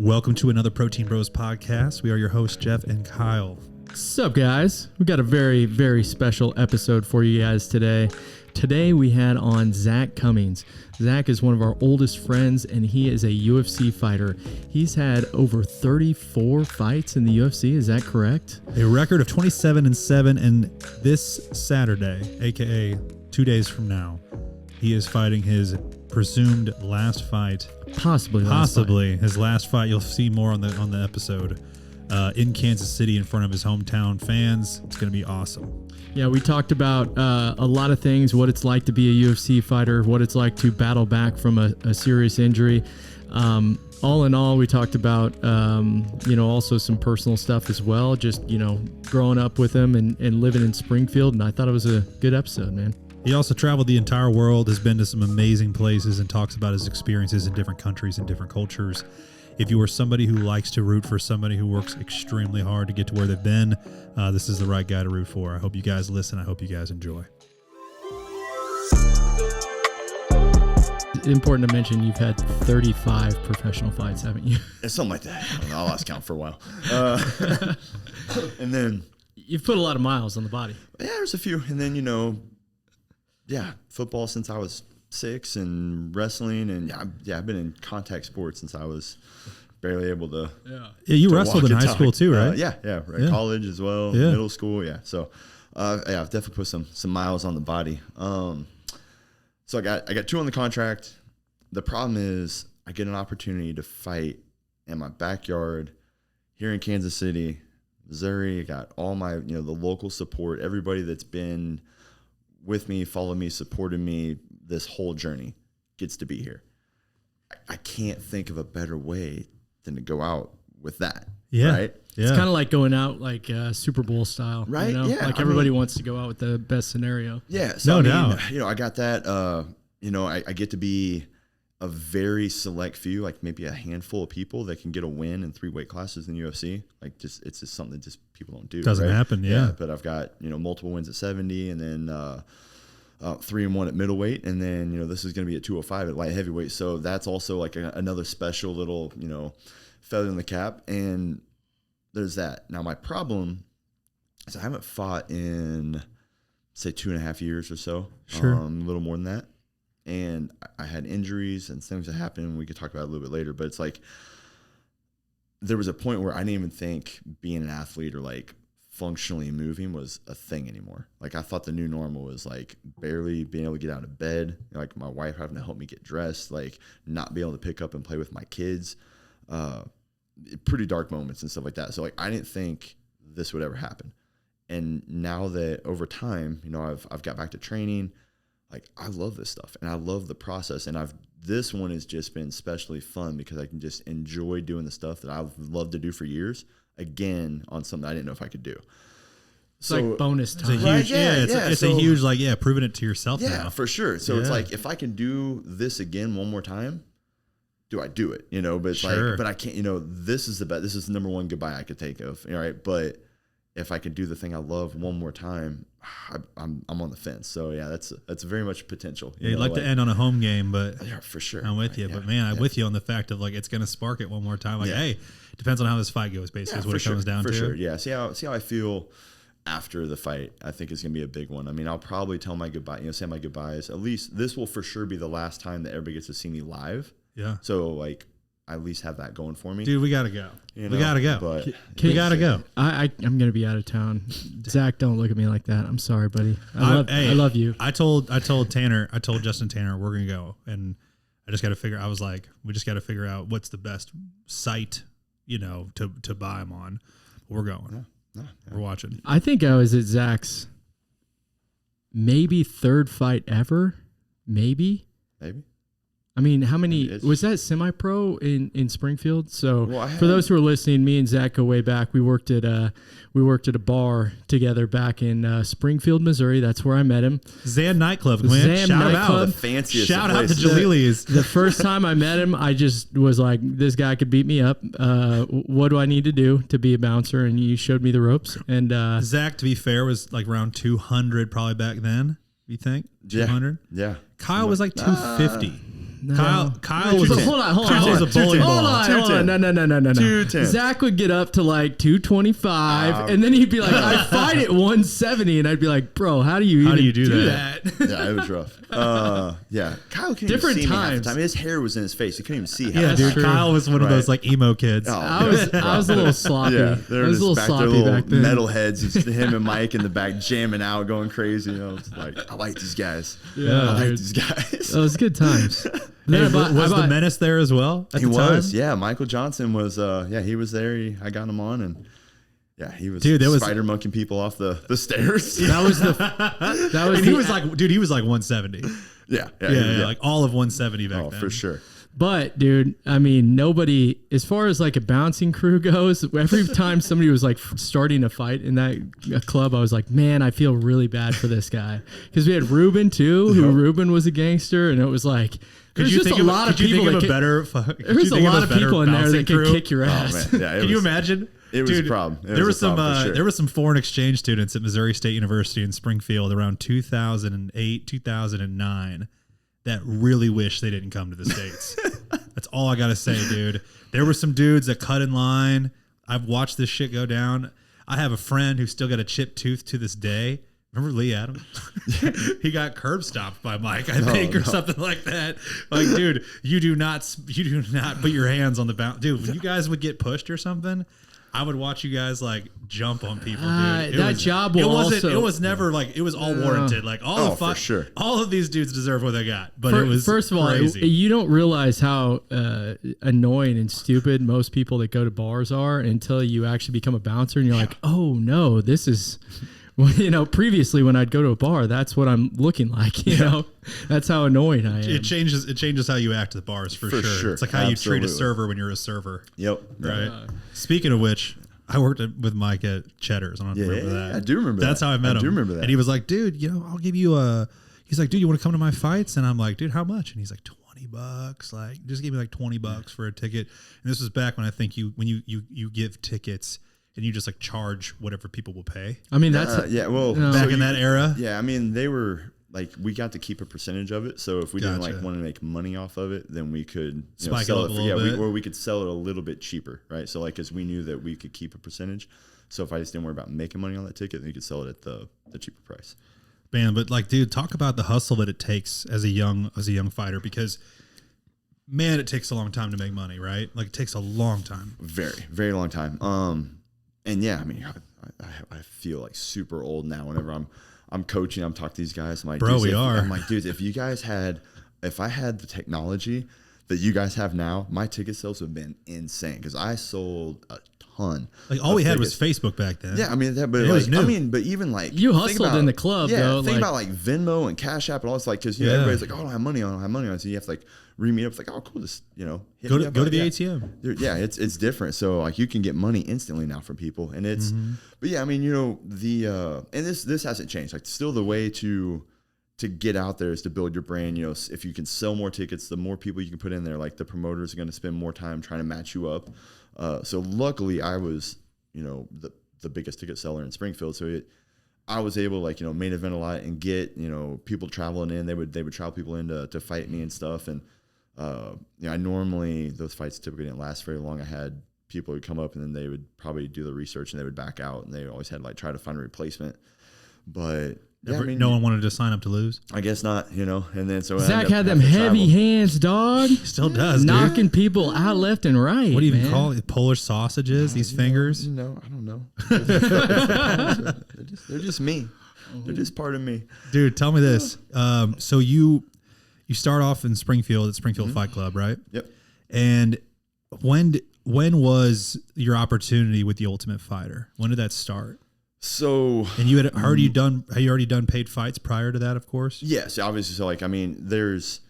Welcome to another Protein Bros podcast. We are your hosts, Jeff and Kyle. What's up, guys? We got a very, very special episode for you guys today. Today we had on Zak Cummings. Zak is one of our oldest friends, and he is a UFC fighter. He's had over 34 fights in the UFC. Is that correct? A record of 27-7, and this Saturday, aka 2 days from now, he is fighting his presumed last fight. Possibly his last fight. You'll see more on the episode. In Kansas City in front of his hometown fans. It's going to be awesome. Yeah, we talked about a lot of things, what it's like to be a UFC fighter, what it's like to battle back from a serious injury. All in all, we talked about, also some personal stuff as well, just, growing up with him and living in Springfield. And I thought it was a good episode, man. He also traveled the entire world, has been to some amazing places, and talks about his experiences in different countries and different cultures. If you are somebody who likes to root for somebody who works extremely hard to get to where they've been, this is the right guy to root for. I hope you guys listen. I hope you guys enjoy. Important to mention, you've had 35 professional fights, haven't you? It's something like that. I don't know, I lost count for a while. And then... You've put a lot of miles on the body. Yeah, there's a few. And then, football since I was 6 and wrestling. And I've been in contact sports since I was barely able to. Yeah, you wrestled in high school too, right? Right. College as well, middle school. Yeah. So, I've definitely put some miles on the body. So I got 2 on the contract. The problem is I get an opportunity to fight in my backyard here in Kansas City, Missouri. I got all my, the local support, everybody that's been with me, followed me, supported me this whole journey gets to be here. I can't think of a better way than to go out with that. Yeah. Right? Yeah. It's kind of like going out like Super Bowl style. Right. Yeah. Like everybody wants to go out with the best scenario. Yeah. So no doubt. I got that, I get to be a very select few, like maybe a handful of people that can get a win in 3 weight classes in the UFC. Like it's just something that just people don't do. Doesn't happen. Yeah. But I've got, multiple wins at 70 and then, 3-1 at middleweight. And then, this is going to be at 205 at light heavyweight. So that's also like another special little, feather in the cap. And there's that. Now my problem is I haven't fought in say 2.5 years or so. Sure. A little more than that. And I had injuries and things that happened, and we could talk about it a little bit later, but it's like there was a point where I didn't even think being an athlete or like functionally moving was a thing anymore. Like I thought the new normal was like barely being able to get out of bed, like my wife having to help me get dressed, like not being able to pick up and play with my kids, pretty dark moments and stuff like that. So like I didn't think this would ever happen. And now that over time, I've got back to training, like I love this stuff and I love the process, and this one has just been especially fun because I can just enjoy doing the stuff that I've loved to do for years again on something I didn't know if I could do. It's like bonus time. It's a huge, it's a huge proving it to yourself. Yeah, for sure. So it's like if I can do this again one more time, do I do it? But it's like, but I can't. This is the best. This is the number one goodbye I could take of. Right, but if I can do the thing I love one more time, I'm on the fence. So yeah, that's very much potential. You'd like to end on a home game, but yeah, for sure. I'm with you. But man, I'm with you on the fact of like it's going to spark it one more time. Like, hey, depends on how this fight goes. Basically, is what it comes down to. For sure. Yeah. See how I feel after the fight. I think is going to be a big one. I mean, I'll probably tell my goodbye. Say my goodbyes. At least this will for sure be the last time that everybody gets to see me live. Yeah. So like, I at least have that going for me. Dude, we gotta go. We gotta go. But we gotta go. I'm gonna be out of town. Zach, don't look at me like that. I'm sorry, buddy. I love you. I told Justin Tanner we're gonna go, and I just got to figure. I was like, we just got to figure out what's the best site, to buy them on. We're going. Yeah. We're watching. I think I was at Zach's maybe 3rd fight ever. Maybe. I mean, how many was that semi-pro in Springfield? So for those who are listening, me and Zach go way back. We worked at a bar together back in Springfield, Missouri. That's where I met him. Zan nightclub, Glenn. Shout out the fanciest. Shout out to Jalili's. The first time I met him, I just was like, this guy could beat me up. What do I need to do to be a bouncer? And you showed me the ropes. And Zach, to be fair, was like around 200 probably back then. You think 200? Yeah. Kyle was like 250. No. Kyle was a hold on. a bowling ball. Hold on. No. 210. Zach would get up to like 225, and then he'd be like, "I fight at 170," and I'd be like, "Bro, how do you do that?" Yeah, it was rough. Yeah, Kyle couldn't Different even see times. me half the time. His hair was in his face. He couldn't even see. Yeah, dude. true. Kyle was one of those like emo kids. Oh, I was a little sloppy. Yeah, I was a little sloppy back then. Metalheads. It's him and Mike in the back jamming out, going crazy. You know, it's like I like these guys. Yeah, I like dude. these guys. It was good times. Hey, was the Menace there as well at He the time? was. Yeah, Michael Johnson was. Yeah, he was there. I got him on, and yeah, he was. Dude, there was spider monkeying people off the stairs. That was. And he was like, dude, he was like 170. Yeah, Like all of 170 back then. for sure. But dude, I mean, nobody, as far as like a bouncing crew goes, every time somebody was like starting a fight in that club, I was like, man, I feel really bad for this guy. Because we had Ruben too, who Ruben was a gangster, and it was like, there's just a lot of people that there's a lot of people in there that can kick your ass. Oh, man. Yeah, Can you imagine? It was a problem. There were some foreign exchange students at Missouri State University in Springfield around 2008, 2009 that really wish they didn't come to the States. That's all I got to say, dude. There were some dudes that cut in line. I've watched this shit go down. I have a friend who's still got a chipped tooth to this day. Remember Lee Adams? He got curb stopped by Mike, I think, or something like that. Like, dude, you do not put your hands on the bounce. Dude, when you guys would get pushed or something, I would watch you guys like jump on people, dude. It was never like it was all warranted. Like for sure. All of these dudes deserve what they got. But it was first of all, crazy. you don't realize how annoying and stupid most people that go to bars are until you actually become a bouncer and you're like, oh no, this is. You know, previously when I'd go to a bar, that's what I'm looking like. You know, that's how annoying I am. It changes how you act at the bars for sure. It's like how you treat a server when you're a server. Yep. Right. Speaking of which, I worked with Mike at Cheddar's. I don't remember that. I do remember. That's how I met him. I do remember that. And he was like, dude, you know, I'll give you a. He's like, dude, you want to come to my fights? And I'm like, dude, how much? And he's like, $20. Like, just give me like $20 for a ticket. And this was back when I think when you give tickets. And you just like charge whatever people will pay. I mean, that's back in that era. Yeah, I mean, they were like, we got to keep a percentage of it. So if we didn't like want to make money off of it, then we could spike sell it up a little bit. or we could sell it a little bit cheaper, right? So like, as we knew that we could keep a percentage. So if I just didn't worry about making money on that ticket, then you could sell it at the cheaper price. Man, but like, dude, talk about the hustle that it takes as a young fighter, because man, it takes a long time to make money, right? Like, it takes a long time. Very, very long time. And yeah, I mean, I feel like super old now. Whenever I'm coaching, I'm talking to these guys. I'm like, bro, I'm like, dude, if I had the technology that you guys have now, my ticket sales would have been insane, because I sold a ton. Like, all we had was Facebook back then. Yeah, I mean, but it was new. I mean, but even like, you hustled in the club. Yeah, though, think about like Venmo and Cash App and all this, like, because everybody's like, oh, I don't have money on. So you have to like re-meet up. It's like, oh, cool, just go to the ATM. Yeah, it's different. So like, you can get money instantly now from people, and it's. But yeah, I mean, and this hasn't changed. Like, still the way to get out there is to build your brand. If you can sell more tickets, the more people you can put in there. Like, the promoters are going to spend more time trying to match you up. So luckily, I was the biggest ticket seller in Springfield. So I was able to, like, main event a lot and get people traveling in. They would travel people in to fight me and stuff. And I normally, those fights typically didn't last very long. I had people who come up and then they would probably do the research and they would back out, and they always had like try to find a replacement. But yeah, I mean, no one wanted to sign up to lose. I guess not, And then so Zach had them heavy hands, dog. Still does, knocking dude. People out left and right. What do you even call it? Polish sausages? These fingers? I don't know. They're just me. They're just part of me, dude. Tell me this. So you start off in Springfield at Springfield Fight Club, right? Yep. And when was your opportunity with the Ultimate Fighter? When did that start? So, and you had already done paid fights prior to that, of course? Yes, obviously. So like, I mean, there's,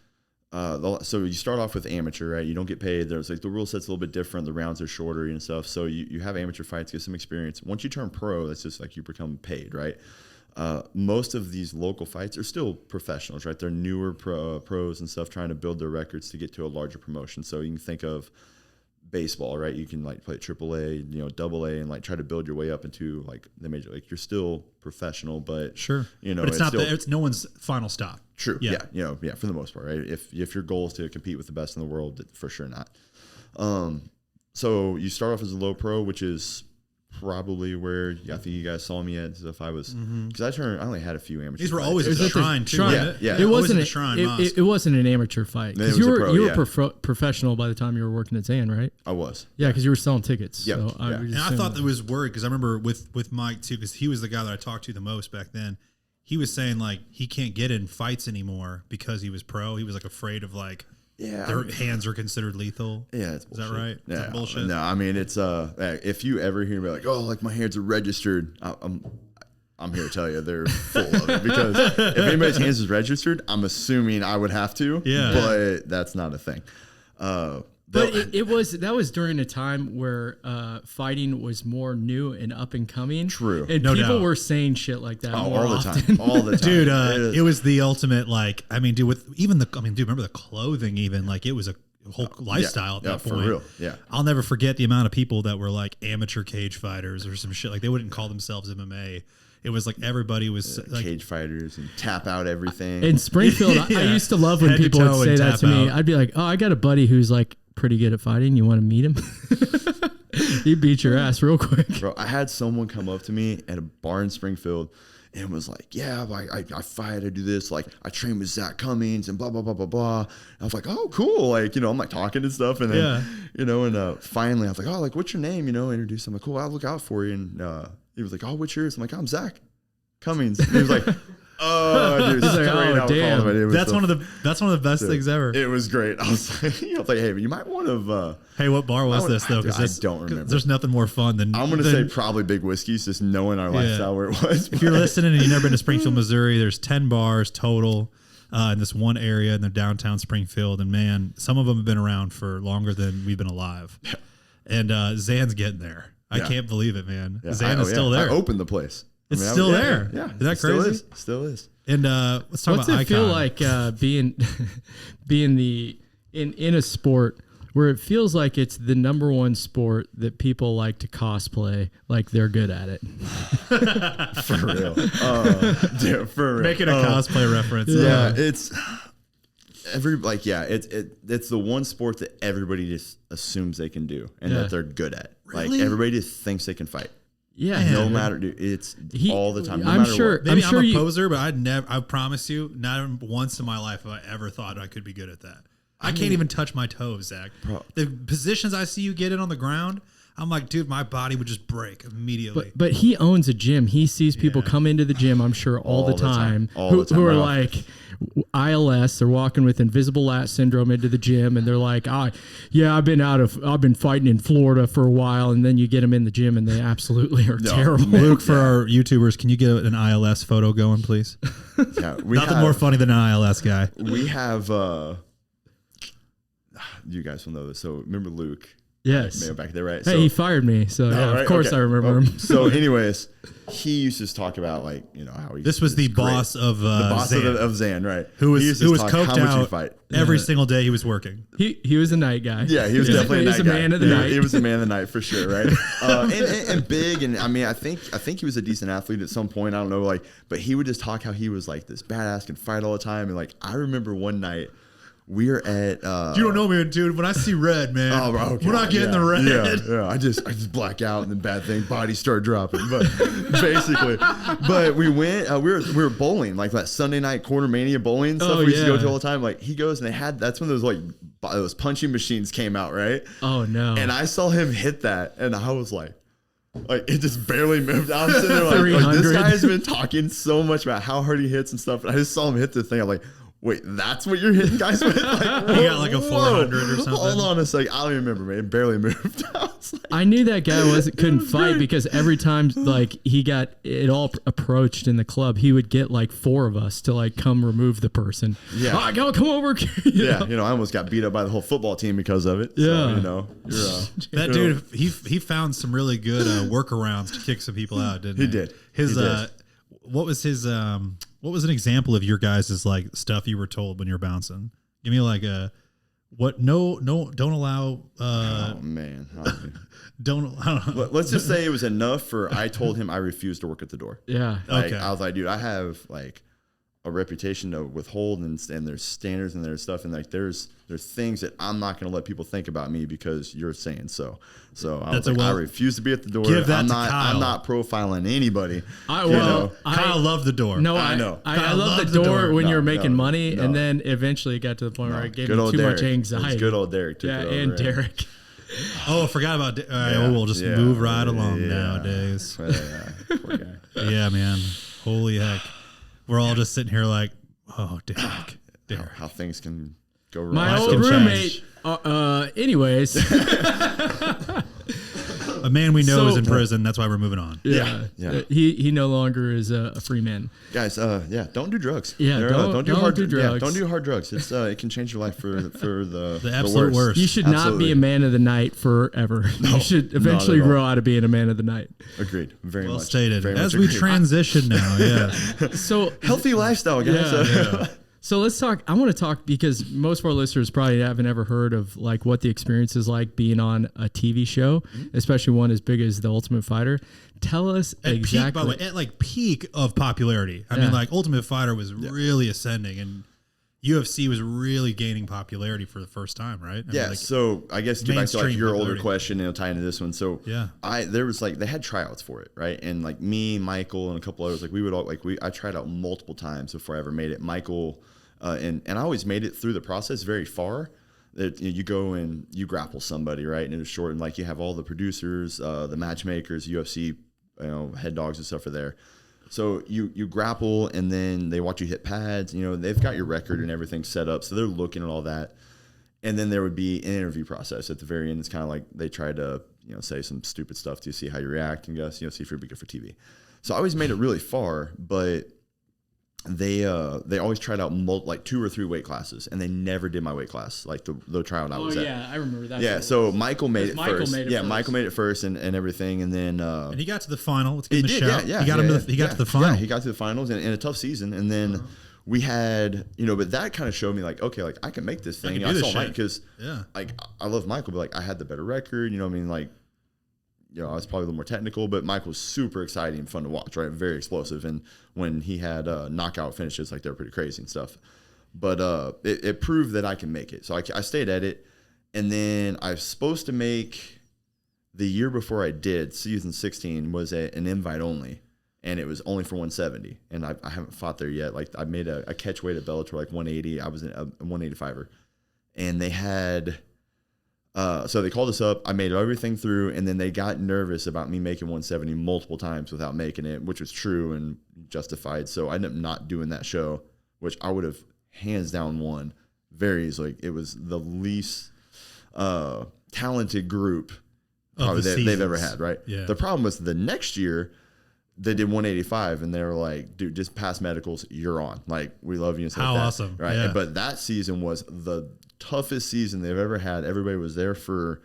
so you start off with amateur, right? You don't get paid. There's like, the rule set's a little bit different. The rounds are shorter and stuff. So you have amateur fights, get some experience. Once you turn pro, that's just like you become paid, right? Most of these local fights are still professionals, right? They're newer pros and stuff, trying to build their records to get to a larger promotion. So you can think of baseball, right? You can like play AAA, AA, and like try to build your way up into like the major. Like, you're still professional, but sure, but it's not. It's no one's final stop. True. Yeah. For the most part, right? If your goal is to compete with the best in the world, for sure not. So you start off as a low pro, which is probably where I think you guys saw me at. So if I was, because I only had a few amateur. These were fights. always at the Shrine too. Yeah. It wasn't a Shrine. It wasn't an amateur fight because you were professional by the time you were working at Zan, right? I was. Yeah, because you were selling tickets. Yeah. So And I thought that was worried because I remember with Mike too, because he was the guy that I talked to the most back then. He was saying like he can't get in fights anymore because he was pro. He was like afraid of like. Yeah, their hands are considered lethal. Yeah, is that right? Yeah, is that bullshit. No, I mean it's if you ever hear me like, oh, like my hands are registered, I'm here to tell you they're full of it because if anybody's hands is registered, I'm assuming I would have to. Yeah, but that's not a thing. But that was during a time where fighting was more new and up and coming. True. And people were saying shit like that more often. All the time. Dude, it was the ultimate, like, I mean, dude, remember the clothing even? Like, it was a whole lifestyle at that point. For real. Yeah. I'll never forget the amount of people that were like amateur cage fighters or some shit. Like, they wouldn't call themselves MMA. It was like everybody was like cage fighters and tap out everything. In Springfield, I used to love when people would say that to me. I'd be like, oh, I got a buddy who's like pretty good at fighting. You want to meet him? He'd beat your ass real quick. Bro, I had someone come up to me at a bar in Springfield and was like, yeah, I fight, I do this. Like, I train with Zak Cummings and blah, blah, blah, blah, blah. And I was like, oh, cool. Like, I'm like talking and stuff. And then, finally I was like, oh, like, what's your name? Introduce him. Like, cool, I'll look out for you. And he was like, oh, what's yours? I'm like, I'm Zak Cummings. And he was like, oh, dude, he's like, oh, damn. That's one of the best things ever. It was great. I was like, hey, but you might want to. Hey, what bar was this though? Because I don't remember. There's nothing more fun than I'm going to say probably Big Whiskey's, just knowing our lifestyle where it was. If you're listening and you've never been to Springfield, Missouri, there's 10 bars total in this one area in the downtown Springfield, and man, some of them have been around for longer than we've been alive. And Zan's getting there. I can't believe it, man. Yeah. Zan is still there. I opened the place. It's still there. Yeah. Is that crazy? Still is. And let's talk about Icon. What's it feel like being in a sport where it feels like it's the number one sport that people like to cosplay like they're good at it? For real. Dude, for real. Making a cosplay reference. Yeah, it's it's the one sport that everybody just assumes they can do and that they're good at. Really? Like everybody just thinks they can fight. Yeah, no matter, dude, it's all the time. No I'm matter sure. What. Maybe I'm a poser, but I promise you, not once in my life have I ever thought I could be good at that. I can't even touch my toes, Zach. Bro. The positions I see you get in on the ground, I'm like, dude, my body would just break immediately. But he owns a gym. He sees people come into the gym, I'm sure, all the time who are like ILS. They're walking with invisible lat syndrome into the gym, and they're like, I've been fighting in Florida for a while, and then you get them in the gym, and they absolutely are terrible. Luke, for our YouTubers, can you get an ILS photo going, please? Yeah, nothing more funny than an ILS guy. We have. You guys will know this. So remember Luke? Yes. Back there, right? Hey, he fired me. So of course I remember him. So anyways, he used to talk about how he. This was the boss of Zan. of Zan, right? Who was coked out fight. every single day he was working. He was a night guy. Yeah, he was definitely a night guy. He was a man of the night. He was a man of the night for sure, right? and big, and I mean, I think he was a decent athlete at some point. I don't know, but he would just talk how he was like this badass, can fight all the time, and like I remember one night. We are at. You don't know me, dude. When I see red, man, we're not getting the red. Yeah. I just black out, and then bad thing, bodies start dropping. But basically, we went. We were bowling like that Sunday night Corner Mania bowling stuff. We used to go to all the time. Like he goes, and they had that's when those punching machines came out, right? Oh no! And I saw him hit that, and I was like it just barely moved. I was sitting there like this guy has been talking so much about how hard he hits and stuff, and I just saw him hit the thing. I'm like. Wait, that's what you're hitting guys with? Like, he got like a 400 or something. Hold on a second. I don't even remember, man. It barely moved. I knew that guy couldn't fight because every time like he got it all approached in the club, he would get like 4 of us to like come remove the person. Yeah. Come over. I almost got beat up by the whole football team because of it. Yeah. So, that dude, he found some really good workarounds to kick some people out, didn't he? He did. What was his what was an example of your guys' like stuff you were told when you were bouncing? Give me like a what don't allow oh man. don't let's just say it was enough for I told him I refused to work at the door. Yeah. Like, okay. I was like, dude, I have like a reputation to withhold, and there's standards and there's stuff, and like there's things that I'm not going to let people think about me because you're saying so. So I was like, I refuse to be at the door. I'm not profiling anybody. Kyle loved the door. No, I know. I loved the door when you were making money, and then eventually it got to the point where it gave me too much anxiety. Good old Derek. And Derek. Oh, I forgot about. All right, we'll just move right along nowadays. Poor guy. Yeah, man. Holy heck. We're all just sitting here like, oh, Derek. How things can go wrong. My old roommate. Anyways. A man we know is in prison. That's why we're moving on. Yeah. He no longer is a free man. Guys, don't do drugs. Yeah, don't do hard drugs. Yeah, don't do hard drugs. It can change your life for the absolute worst. You should not be a man of the night forever. No, you should eventually grow out of being a man of the night. Agreed. Very well much stated. Very As much we agreed. transition now, yeah. So healthy lifestyle, guys. Yeah. So let's talk. I want to talk because most of our listeners probably haven't ever heard of like what the experience is like being on a TV show, especially one as big as The Ultimate Fighter. Tell us exactly. Peak, by the way, at like peak of popularity. I mean, like Ultimate Fighter was really ascending, and UFC was really gaining popularity for the first time, right? I mean, like, so I guess to get back to like your older question and tie into this one. So yeah, there was like they had tryouts for it, right? And like me, Michael, and a couple others, like we would all I tried out multiple times before I ever made it. Michael, and I always made it through the process very far. That you go and you grapple somebody, right? And it was short, and like you have all the producers, the matchmakers, UFC, head dogs and stuff are there. So you grapple, and then they watch you hit pads. They've got your record and everything set up, so they're looking at all that. And then there would be an interview process at the very end. It's kind of like they try to say some stupid stuff to see how you react and see if you're good for TV. So I always made it really far, but they always tried out like 2 or 3 weight classes, and they never did my weight class, like the tryout I was at. I remember that. Yeah, so Michael made it first. Michael made it first and everything, and then and he got to the final. Let's give him a shout. Yeah, he got to the final. Yeah, he got to the finals in a tough season, and then we had but that kind of showed me like, okay, like I can make this thing. I saw Mike because like I love Michael, but like I had the better record. I was probably a little more technical, but Mike was super exciting and fun to watch, right? Very explosive. And when he had knockout finishes, like they were pretty crazy and stuff. But it proved that I can make it. So I stayed at it. And then I was supposed to make the year before I did, season 16, was an invite only. And it was only for 170. And I haven't fought there yet. Like I made a catch weight at Bellator, like 180. I was a 185er. And they had... so they called us up. I made everything through, and then they got nervous about me making 170 multiple times without making it, which was true and justified. So I ended up not doing that show, which I would have hands down won very easily. It was the least talented group probably they've ever had, right? Yeah. The problem was the next year they did 185, and they were like, dude, just pass medicals, you're on. Like, we love you. And stuff How like that, awesome. Right. Yeah. But that season was the toughest season they've ever had. Everybody was there for,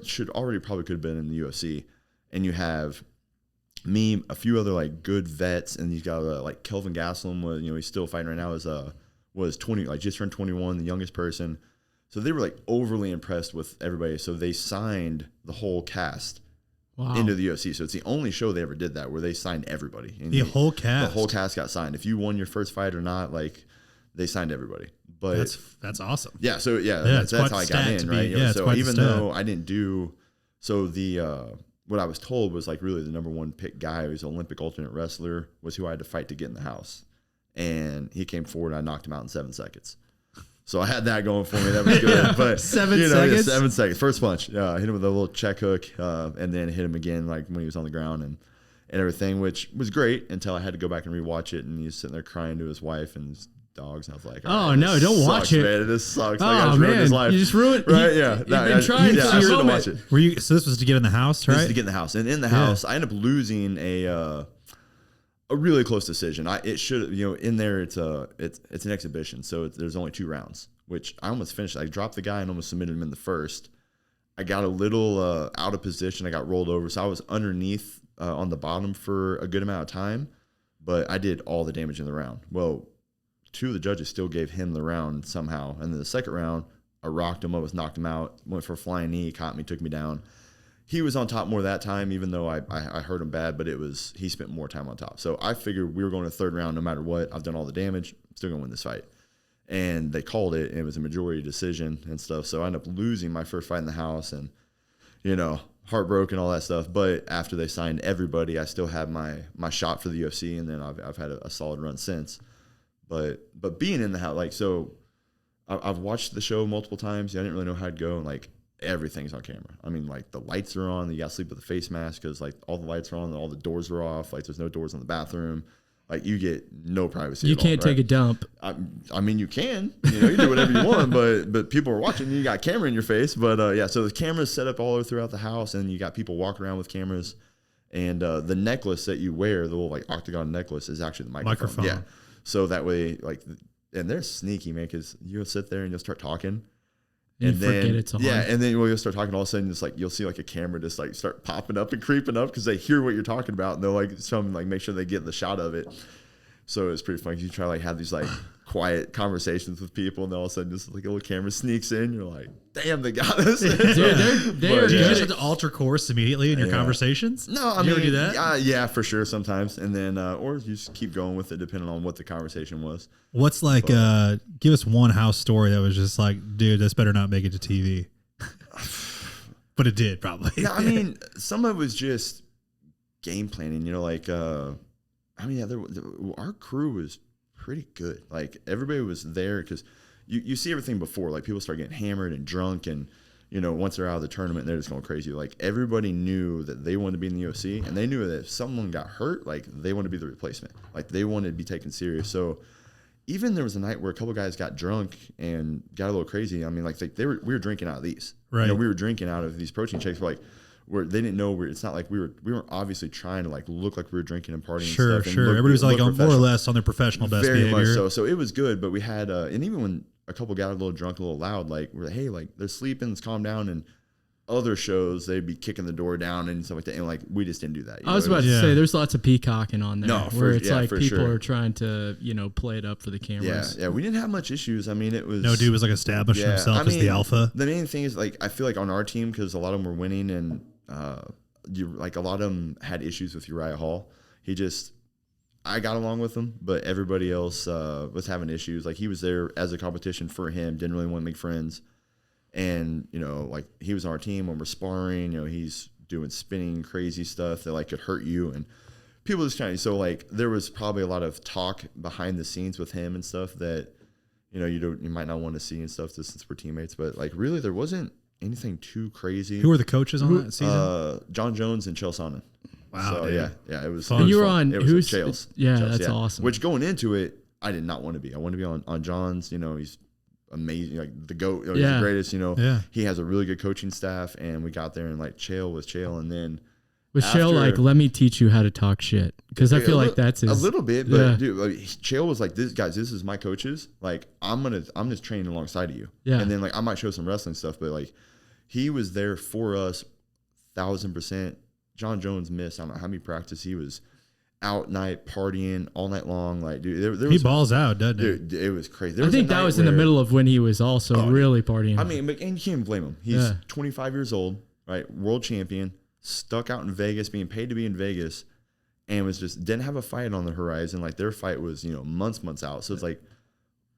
should already probably could have been in the UFC. And you have me, a few other like good vets, and you got like Kelvin Gastelum was, he's still fighting right now, was 20, like just turned 21, the youngest person. So they were like overly impressed with everybody. So they signed the whole cast into the UFC. So it's the only show they ever did that where they signed everybody. And the whole cast. The whole cast got signed. If you won your first fight or not, like they signed everybody. But that's awesome. Yeah. So that's how I got in, right? Yeah, so even though I didn't do, so the what I was told was like really the number one pick guy, who's an Olympic alternate wrestler, was who I had to fight to get in the house. And he came forward, and I knocked him out in 7 seconds. So I had that going for me. That was good. But 7 seconds? 7 seconds. First punch. Yeah, I hit him with a little check hook, and then hit him again like when he was on the ground and everything, which was great until I had to go back and rewatch it, and he's sitting there crying to his wife and his dogs. And I was like, oh, no, don't watch it. Man, this sucks. Oh, like, I just ruined his life. You just ruined right? Yeah. You've been trying I should have watched it. So this was to get in the house, right? This is to get in the house. And in the house, I ended up losing a really close decision. It should, in there, it's an exhibition, so there's only 2 rounds, which I almost finished. I dropped the guy and almost submitted him in the first. I got a little out of position. I got rolled over, so I was underneath on the bottom for a good amount of time, but I did all the damage in the round. Well, 2 of the judges still gave him the round somehow, and then the second round, I rocked him, almost knocked him out, went for a flying knee, caught me, took me down. he was on top more that time, even though I hurt him bad, but he spent more time on top. So I figured we were going to third round no matter what. I've done all the damage. I'm still going to win this fight. And they called it, and it was a majority decision and stuff. So I ended up losing my first fight in the house and, heartbroken, all that stuff. But after they signed everybody, I still had my shot for the UFC, and then I've had a solid run since. But being in the house, so I've watched the show multiple times. I didn't really know how it'd go, and everything's on camera. I mean, the lights are on. You got to sleep with a face mask because all the lights are on and all the doors are off. There's no doors in the bathroom. You get no privacy. You can't take a dump. I mean, you can. You do whatever you want, but people are watching. You got camera in your face. But so the camera's set up all over throughout the house, and you got people walking around with cameras. And the necklace that you wear, the little octagon necklace, is actually the microphone. Yeah. So that way, and they're sneaky, man, because you'll sit there and you'll start talking. And then forget it's on. Yeah, and then you'll start talking, all of a sudden, you'll see a camera just start popping up and creeping up because they hear what you're talking about, and they'll make sure they get the shot of it. So it's pretty funny. You try to have these quiet conversations with people, and then all of a sudden just a little camera sneaks in. You're like, damn, they got us. Dude, they're do you just have to alter course immediately in your conversations? No, I mean, you ever do that? Yeah, for sure sometimes. And then, or you just keep going with it depending on what the conversation was. What's give us one house story that was just dude, this better not make it to TV. But it did probably. Yeah, I mean, some of it was just game planning, our crew was pretty good. Everybody was there because you see everything before. People start getting hammered and drunk, and once they're out of the tournament, they're just going crazy. Everybody knew that they wanted to be in the UFC, and they knew that if someone got hurt, they wanted to be the replacement. They wanted to be taken serious. So even there was a night where a couple guys got drunk and got a little crazy. I mean, we were drinking out of these. Right. We were drinking out of these protein shakes. Where they didn't know it's not we weren't obviously trying to look like we were drinking and partying. Sure, and stuff. Sure. Everybody was more or less on their professional best Very behavior. much so. So it was good, but we had and even when a couple got a little drunk, a little loud, we're hey, they're sleeping, let's calm down. And other shows they'd be kicking the door down and stuff like that, and we just didn't do that. I was about to say there's lots of peacocking on there, where it's people are trying to play it up for the cameras. Yeah, we didn't have much issues. I mean, it was no dude was establishing himself as the alpha. The main thing is I feel on our team, because a lot of them were winning, and a lot of them had issues with Uriah Hall. I got along with him, but everybody else was having issues. He was there as a competition for him, didn't really want to make friends. And, he was on our team when we're sparring, he's doing spinning crazy stuff that could hurt you. And people just trying. So there was probably a lot of talk behind the scenes with him and stuff that, you might not want to see and stuff just since we're teammates. But really there wasn't anything too crazy. Who were the coaches on that season? Jon Jones and Chael Sonnen. Wow. So, yeah, it was. And you were fun. on who's Chael's? Yeah, that's awesome. Which going into it, I did not want to be. I wanted to be on Jon's. He's amazing, the GOAT. He's the greatest. He has a really good coaching staff, and we got there and Chael was Chael, and then was Chael let me teach you how to talk shit, because I feel that's his, a little bit, but dude, Chael was this guys, this is my coaches. I'm just training alongside of you, and then I might show some wrestling stuff, but he was there for us 1,000%. Jon Jones missed, I don't know how many practice. He was out night partying all night long. Dude, there he balls out, doesn't he? Dude, it was crazy. I think that was in the middle of when he was also really partying. I mean, and you can't blame him. He's 25 years old, right? World champion, stuck out in Vegas, being paid to be in Vegas, and was just didn't have a fight on the horizon. Their fight was months out. So it's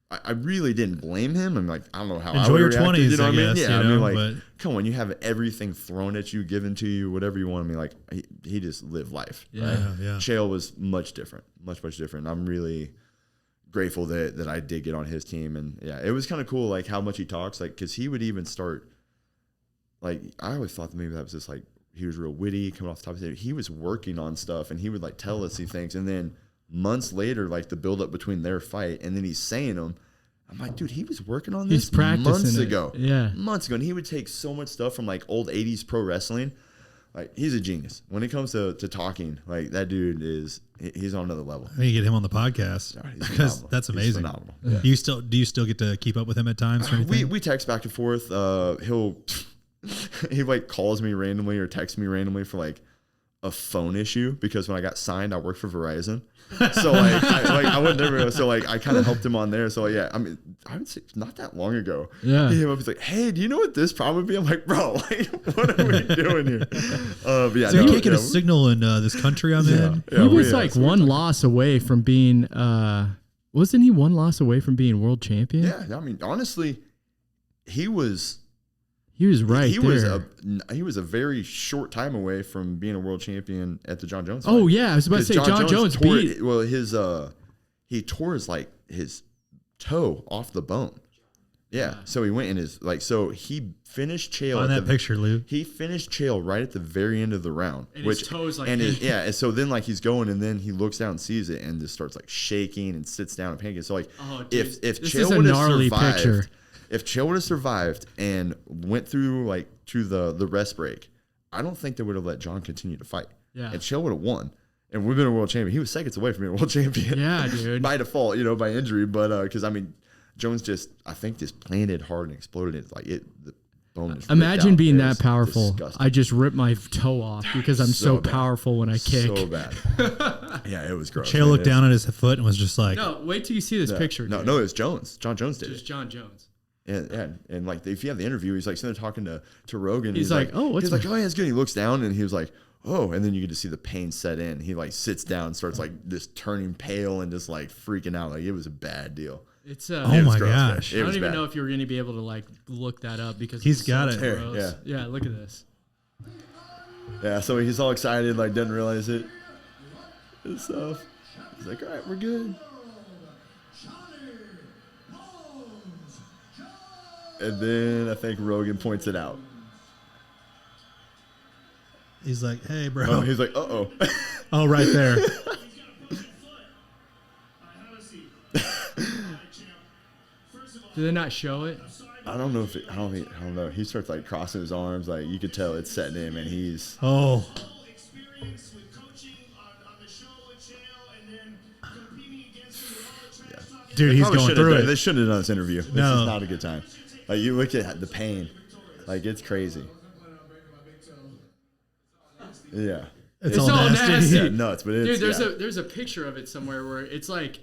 I really didn't blame him. I'm I don't know how enjoy I would your react. 20s. You know what I mean? Yeah, but come on, you have everything thrown at you, given to you, whatever you want. He just lived life. Yeah, right? Yeah. Chael was much different. I'm really grateful that I did get on his team, and it was kind of cool, how much he talks, because he would even start. I always thought that maybe that was just he was real witty, coming off the top of his head. He was working on stuff, and he would tell us these things, and then months later, the build up between their fight, and then he's saying them. I'm dude, he was working on this months ago. Yeah. Months ago. And he would take so much stuff from old 80s pro wrestling. He's a genius. When it comes to talking, that dude he's on another level. I need to get him on the podcast, because that's amazing. He's phenomenal. Yeah. Do you still get to keep up with him at times? We text back and forth. He calls me randomly or texts me randomly for a phone issue because when I got signed, I worked for Verizon. So like, I would never. So like, I kind of helped him on there. So yeah, I mean, I would say not that long ago. Yeah, he was like, "Hey, do you know what this problem would be?" I'm like, "Bro, like, what are we doing here?" But yeah, so you can't get a signal in this country I'm in. Yeah, he was like one loss away from being. Wasn't he one loss away from being world champion? Yeah, I mean, honestly, he was. He was right. He was a very short time away from being a world champion at the Jon Jones fight. Oh yeah, I was about to say Jon Jones beat. Well, he tore his toe off the bone. Yeah, so he went in so he finished Chael. On that picture, Lou. He finished Chael right at the very end of the round. And his toes like. And so then like he's going and then he looks down and sees it and just starts like shaking and sits down and panicking. So like if Chael would have survived. Picture. If Chael would have survived and went through like to the rest break, I don't think they would have let Jon continue to fight. Yeah. And Chael would have won. And we've been a world champion. He was seconds away from being a world champion. Yeah, dude. By default, by injury. But because I mean, Jones just planted hard and exploded it. Like the bone is imagine being that powerful. Disgusting. I just ripped my toe off because I'm so powerful when I kick. So bad. Yeah, it was gross. Chael looked down at his foot and was just like, "No, wait till you see this picture." No, it was Jones. Jon Jones did it. Just Jon Jones. And like if you have the interview, he's like sitting there talking to Rogan. He's like, "Oh, what's?" He's like, "Oh, yeah, it's good." He looks down and he was like, "Oh," and then you get to see the pain set in. He like sits down, and starts like just turning pale and just like freaking out. Like it was a bad deal. It's oh my gosh! I don't even know if you're going to be able to like look that up because he's got it. Yeah, look at this. Yeah, so he's all excited, like doesn't realize it and stuff. He's like, "All right, we're good." And then I think Rogan points it out. He's like, "Hey, bro." Oh, he's like, "Uh-oh." Oh, right there. Do they not show it? I don't know. I don't know. He starts like crossing his arms, like you could tell it's setting him, and he's. Oh. Dude, he's going through it. They shouldn't have done this interview. This is not a good time. Like you look at the pain, like it's crazy. Yeah, it's all nasty. Yeah, nuts, but it's, dude, there's a picture of it somewhere where it's like.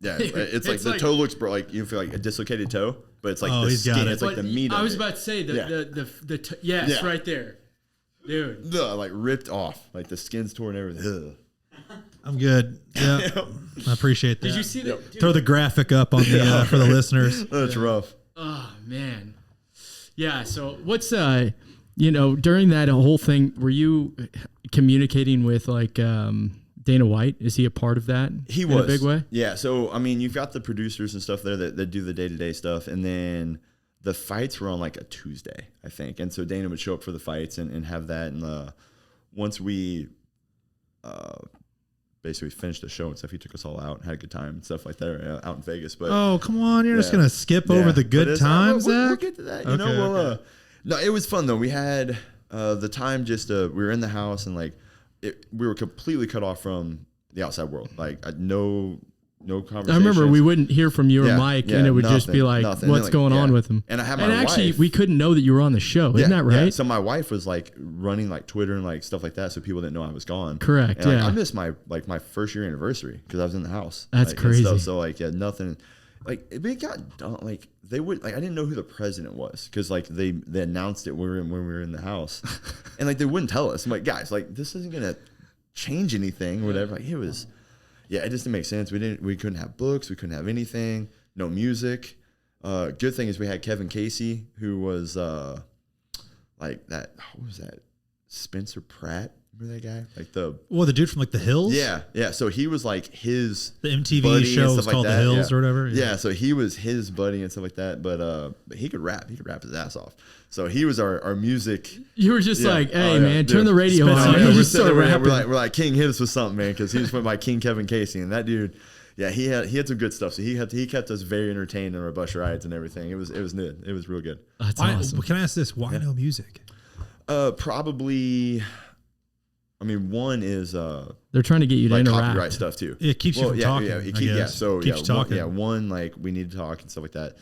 Yeah, it's like the toe looks like you feel like a dislocated toe, but it's like the skin. It's like the meat. I was about to say it's right there, dude. Like ripped off, like the skin's torn and everything. I'm good. Yeah, I appreciate that. Did you see that? Throw the graphic up on the for the listeners. That's rough. Oh man, yeah. So what's during that whole thing, were you communicating with like Dana White? Is he a part of that? He was in a big way. Yeah. So I mean, you've got the producers and stuff there that do the day-to-day stuff, and then the fights were on like a Tuesday, I think, and so Dana would show up for the fights and have that, and once we basically finished the show and stuff, he took us all out and had a good time and stuff like that out in Vegas. But oh, come on, you're just gonna skip over the good times, Zach? We'll get to that. No, it was fun though. We had the time just we were in the house and like we were completely cut off from the outside world. Like no conversation. I remember we wouldn't hear from you or Mike, and it would just be like, what's going on with him? And I had my wife. Actually, we couldn't know that you were on the show. Isn't that right? Yeah. So my wife was like running like Twitter and like stuff like that, so people didn't know I was gone. Correct. And, I missed my first year anniversary because I was in the house. That's crazy. So like nothing. Like it got done. Like they would like I didn't know who the president was because like they announced it when we were in the house, and like they wouldn't tell us. I'm like, guys, like this isn't gonna change anything or whatever. Like it was. Yeah, it just didn't make sense. We couldn't have books. We couldn't have anything. No music. Good thing is we had Kevin Casey, who was like that. What was that? Spencer Pratt. Remember that guy? Like the dude from like The Hills. Yeah. So he was like the MTV show was called The Hills or whatever. Yeah. So he was his buddy and stuff like that. But he could rap. He could rap his ass off. So he was our music. You were just like, hey man, turn the radio on. We're like, King, hit us with something, man, because he just went by King Kevin Casey, and that dude, yeah, he had some good stuff. So he kept us very entertained on our bus rides and everything. It was good. It was real good. That's awesome. Can I ask this? Why no music? Probably. I mean, one is they're trying to get you to interact. Copyright stuff too. It keeps you from talking. Keeps you talking. One like we need to talk and stuff like that.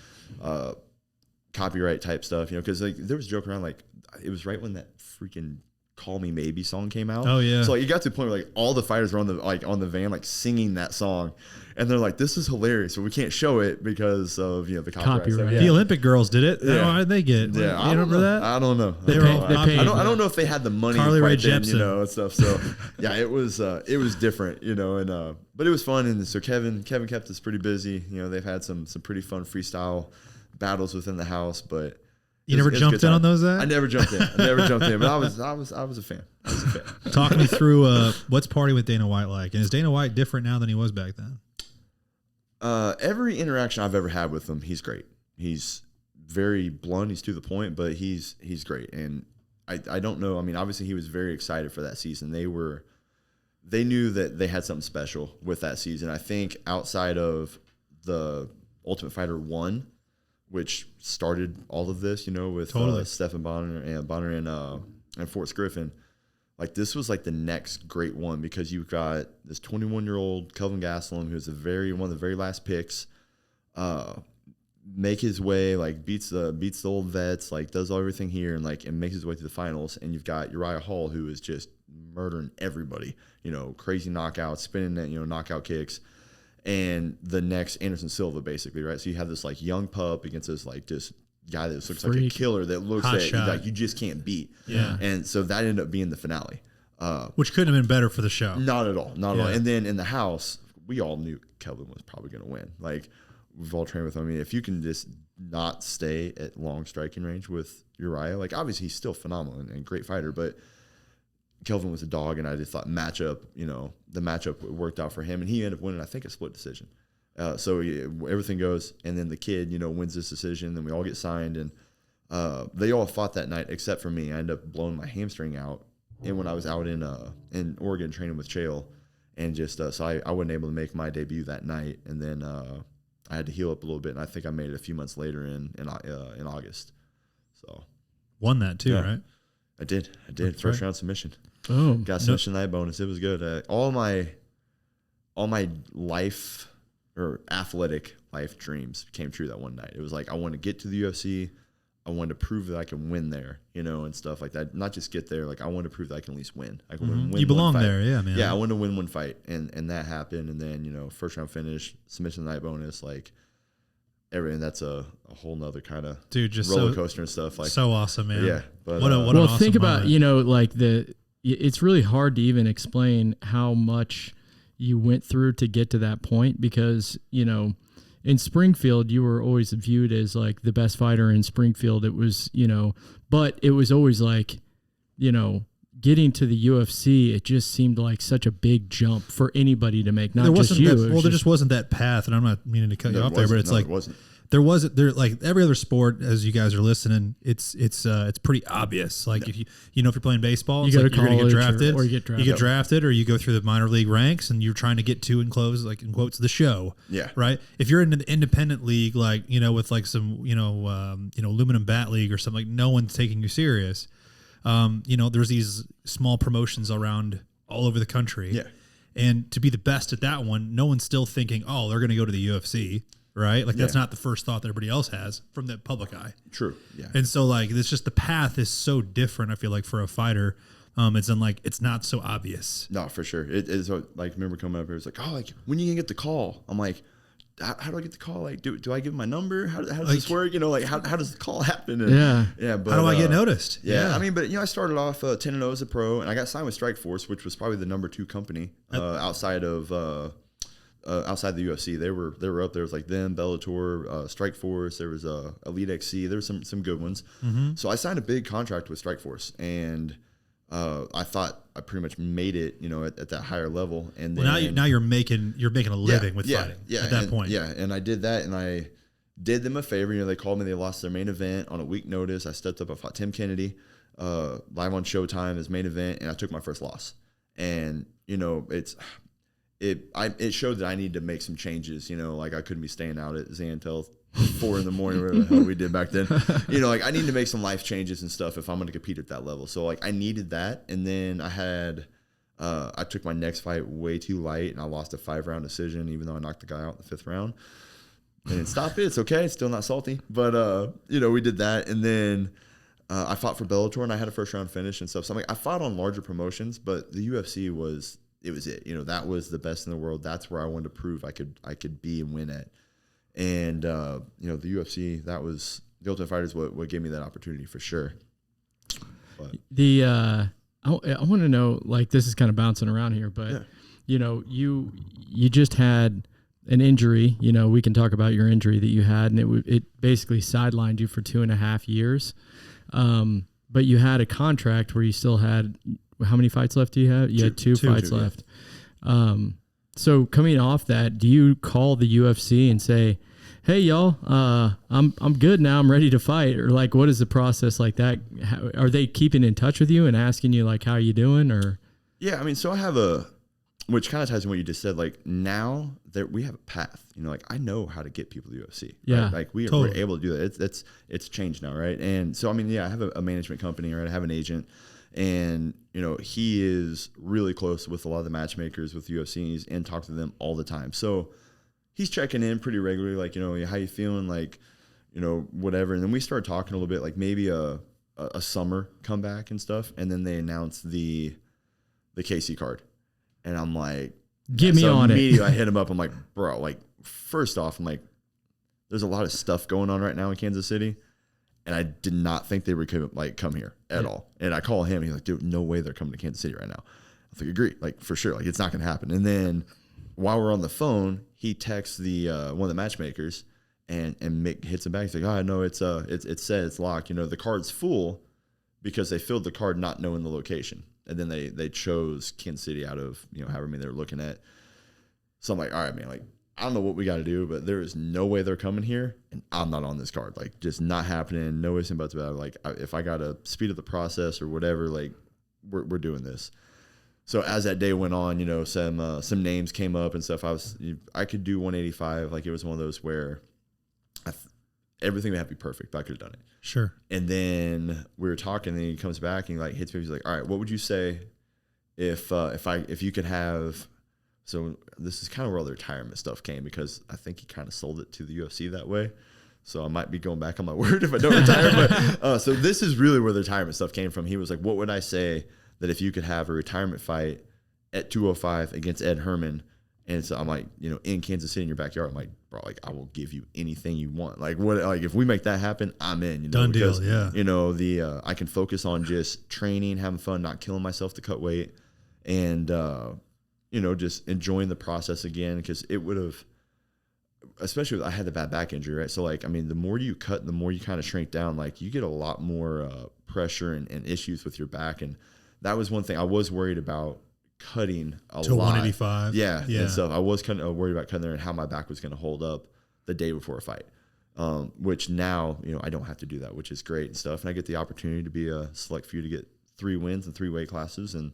Copyright type stuff, because like there was a joke around like it was right when that freaking Call Me Maybe song came out. Oh yeah. So like, it got to the point where like all the fighters were on the van like singing that song, and they're like, "This is hilarious," but we can't show it because of the copyright. So, The Olympic girls did it. Yeah. How did they get? Yeah, you remember that? I don't know. I don't know if they had the money. Carly Rae then, Jepsen, and stuff. So yeah, it was different, and but it was fun. And so Kevin kept us pretty busy. They've had some pretty fun freestyle battles within the house, but. You never jumped in on those? I never jumped in. But I was a fan. Talk me through what's partying with Dana White like, and is Dana White different now than he was back then? Every interaction I've ever had with him, he's great. He's very blunt. He's to the point, but he's great. And I don't know. I mean, obviously he was very excited for that season. They knew that they had something special with that season. I think outside of the Ultimate Fighter 1, which started all of this, with Stephen Bonner and Forrest Griffin. Like, this was like the next great one, because you've got this 21-year-old Kelvin Gastelum, who's one of the very last picks, make his way, like beats the old vets, like does everything here, and makes his way to the finals. And you've got Uriah Hall, who is just murdering everybody, crazy knockouts, spinning knockout kicks. And the next Anderson Silva, basically, right? So you have this like young pup against this like just guy that looks like a killer that looks like you just can't beat. Yeah. And so that ended up being the finale, which couldn't have been better for the show. Not at all, not at all. And then in the house, we all knew Kelvin was probably going to win. Like, we've all trained with him. I mean, if you can just not stay at long striking range with Uriah, like obviously he's still phenomenal and great fighter, but Kelvin was a dog, and I just thought the matchup worked out for him, and he ended up winning, I think, a split decision. So everything goes, and then the kid, wins this decision, then we all get signed, and they all fought that night except for me. I ended up blowing my hamstring out, and when I was out in Oregon training with Chael, and just so I wasn't able to make my debut that night, and then I had to heal up a little bit, and I think I made it a few months later in August. So won that too, right? I did. That's First right. round submission. Oh, got submission night bonus. It was good. All my life or athletic life dreams came true that one night. It was like, I wanted to get to the UFC. I wanted to prove that I can win there, and stuff like that. Not just get there. Like, I wanted to prove that I can at least win. I can win. You belong one fight. there, yeah, man. Yeah, I wanted to win one fight, and that happened. And then first round finish, submission night bonus, like everything. That's a whole nother kind of roller coaster and stuff. Like, so awesome, man. Yeah. But, what an awesome think about moment. like it's really hard to even explain how much you went through to get to that point, because in Springfield, you were always viewed as like the best fighter in Springfield. It was, but it was always like, getting to the UFC, it just seemed like such a big jump for anybody to make, not just you. There just wasn't that path, and I'm not meaning to cut you off there, but it's like, it wasn't. There like every other sport, as you guys are listening, it's pretty obvious. Like, if you're playing baseball, it's you're going to get drafted, or you get drafted. You get drafted, or you go through the minor league ranks, and you're trying to get to and close, like in quotes, the show. Yeah. Right. If you're in an independent league, like with like some aluminum bat league or something, like no one's taking you serious. There's these small promotions around all over the country. Yeah. And to be the best at that one, no one's still thinking, oh, they're going to go to the UFC. Right? Like, that's not the first thought that everybody else has from the public eye. True. Yeah. And so, like, it's just the path is so different, I feel like, for a fighter. It's not so obvious. No, for sure. It is like, remember coming up here, it's like, oh, like, when you gonna get the call? I'm like, how do I get the call? Like, do I give my number? How does this work? How does the call happen? And, yeah. But how do I get noticed? Yeah. I mean, but I started off 10-0 as a pro, and I got signed with Strikeforce, which was probably the number 2 company outside the UFC. They were up there. It was like them, Bellator, Strikeforce. There was Elite XC. There were some good ones. Mm-hmm. So I signed a big contract with Strikeforce, and I thought I pretty much made it, at that higher level. And then, now you're making a living with fighting at that point. Yeah, and I did that, and I did them a favor. They called me. They lost their main event on a week notice. I stepped up. I fought Tim Kennedy live on Showtime as main event, and I took my first loss. And it showed that I needed to make some changes. Like, I couldn't be staying out at Zan till 4 a.m, whatever the hell we did back then. Like, I need to make some life changes and stuff if I'm going to compete at that level. So, like, I needed that. And then I took my next fight way too light, and I lost a 5-round decision, even though I knocked the guy out in the 5th round. And stop it. It's okay. It's still not salty. But, we did that. And then I fought for Bellator and I had a first round finish and stuff. So I'm like, I fought on larger promotions, but the UFC was it. You know, that was the best in the world. That's where I wanted to prove I could be and win at. And you know, the UFC, that was the Ultimate Fighter is what gave me that opportunity for sure. But I want to know, like, this is kind of bouncing around here, but you know, you just had an injury. You know, we can talk about your injury that you had, and it basically sidelined you for 2.5 years. But you had a contract where you still had, how many fights left do you have? You had two fights left. Yeah. So coming off that, do you call the UFC and say, hey y'all, I'm good now, I'm ready to fight? Or like, what is the process like that? Are they keeping in touch with you and asking you like, how you doing? Or yeah, I mean, so I have which kind of ties in what you just said. Like, now that we have a path, you know, like I know how to get people to the UFC. Yeah, right? Like we're able to do that. It's changed now, right? And so I mean, yeah, I have a management company, right? I have an agent, and you know, he is really close with a lot of the matchmakers with UFC, and talk to them all the time. So he's checking in pretty regularly, like, you know, how you feeling, like, you know, whatever. And then we started talking a little bit, like maybe a summer comeback and stuff. And then they announced the KC card. And I'm like, get me on it. Immediately I hit him up. I'm like, bro, like, first off, I'm like, there's a lot of stuff going on right now in Kansas City. And I did not think they would come here at all. And I call him, and he's like, dude, no way they're coming to Kansas City right now. I was like, agree, like, for sure. Like, it's not going to happen. And then while we're on the phone, he texts the one of the matchmakers, and Mick hits him back. He's like, oh, no, it's set, it's locked. You know, the card's full because they filled the card not knowing the location. And then they chose Kansas City out of, you know, however many they were looking at. So I'm like, all right, man, like, I don't know what we got to do, but there is no way they're coming here, and I'm not on this card. Like, just not happening. No ifs and buts about it. Like, if I got to speed up the process or whatever, like, we're doing this. So as that day went on, you know, some names came up and stuff. I could do 185. Like, it was one of those where everything would have to be perfect, but I could have done it. Sure. And then we were talking, and he comes back and he like hits me. He's like, all right, what would you say if you could have? So this is kind of where all the retirement stuff came, because I think he kind of sold it to the UFC that way. So I might be going back on my word if I don't retire. But so this is really where the retirement stuff came from. He was like, what would I say that if you could have a retirement fight at 205 against Ed Herman? And so I'm like, you know, in Kansas City in your backyard, I'm like, bro, like, I will give you anything you want. Like, what, like, if we make that happen, I'm in, you know, done because, deal, yeah. You know, I can focus on just training, having fun, not killing myself to cut weight, and, you know, just enjoying the process again. Because it would have, especially with, I had the bad back injury, right? So like, I mean, the more you cut, the more you kind of shrink down, like you get a lot more pressure and issues with your back. And that was one thing I was worried about, cutting a to lot. 185. Yeah. And stuff. I was kind of worried about cutting there and how my back was going to hold up the day before a fight. Which now, you know, I don't have to do that, which is great and stuff. And I get the opportunity to be a select few to get 3 wins in 3 weight classes. And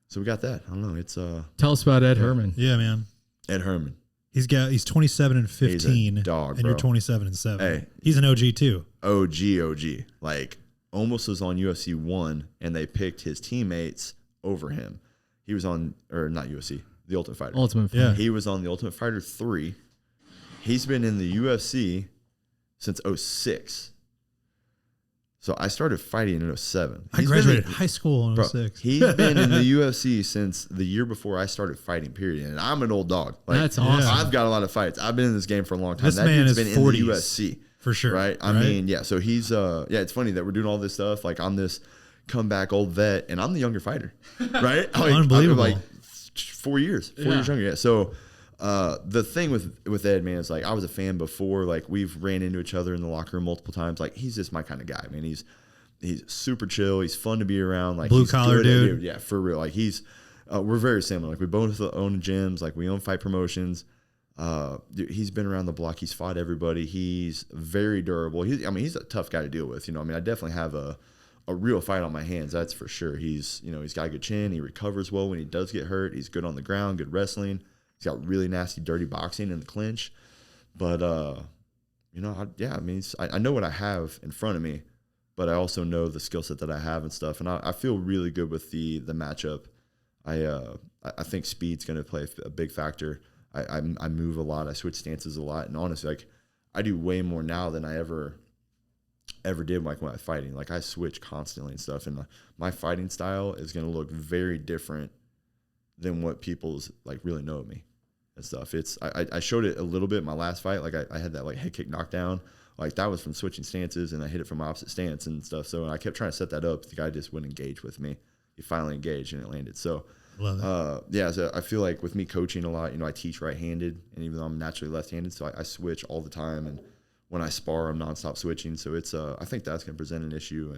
so we got that. I don't know. It's tell us about Ed Herman. Yeah, man. Ed Herman. He's 27-15. He's a dog, and bro. You're 27-7. Hey, he's an OG too. OG. Like, almost was on UFC 1, and they picked his teammates over him. He was on, or not UFC, the Ultimate Fighter. Ultimate Fighter. Yeah. He was on the Ultimate Fighter 3. He's been in the UFC since 06. So I started fighting in 07. I graduated high school in 06. He's been in the UFC since the year before I started fighting, period. And I'm an old dog. Like, that's awesome. I've got a lot of fights. I've been in this game for a long time. This man is been 40s, in the UFC. For sure. Right? I mean, yeah. So he's, it's funny that we're doing all this stuff. Like, I'm this comeback old vet, and I'm the younger fighter. Right? Like, Unbelievable. I'm like 4 years. 4 years younger. Yeah. So the thing with Ed, man, is like, I was a fan before. Like, we've ran into each other in the locker room multiple times. Like, he's just my kind of guy, man. He's super chill. He's fun to be around. Like, blue collar dude. Yeah, for real. Like, we're very similar. Like, we both own gyms. Like, we own fight promotions. Dude, he's been around the block. He's fought everybody. He's very durable. He's a tough guy to deal with. You know, I mean, I definitely have a real fight on my hands. That's for sure. He's got a good chin. He recovers well when he does get hurt. He's good on the ground, good wrestling. He's got really nasty, dirty boxing in the clinch. But, I know what I have in front of me, but I also know the skill set that I have and stuff. And I feel really good with the matchup. I think speed's going to play a big factor. I move a lot. I switch stances a lot. And honestly, like, I do way more now than I ever ever did like when I was fighting. Like I switch constantly and stuff, and my fighting style is going to look very different than what people's like really know of me and stuff. It's I showed it a little bit in my last fight. Like I had that like head kick knockdown. Like that was from switching stances, and I hit it from my opposite stance and stuff. So I kept trying to set that up. The guy just wouldn't engage with me. He finally engaged and it landed. So yeah, so I feel like with me coaching a lot, you know, I teach right-handed, and even though I'm naturally left-handed, so I switch all the time. And when I spar, I'm nonstop switching. So it's I think that's going to present an issue,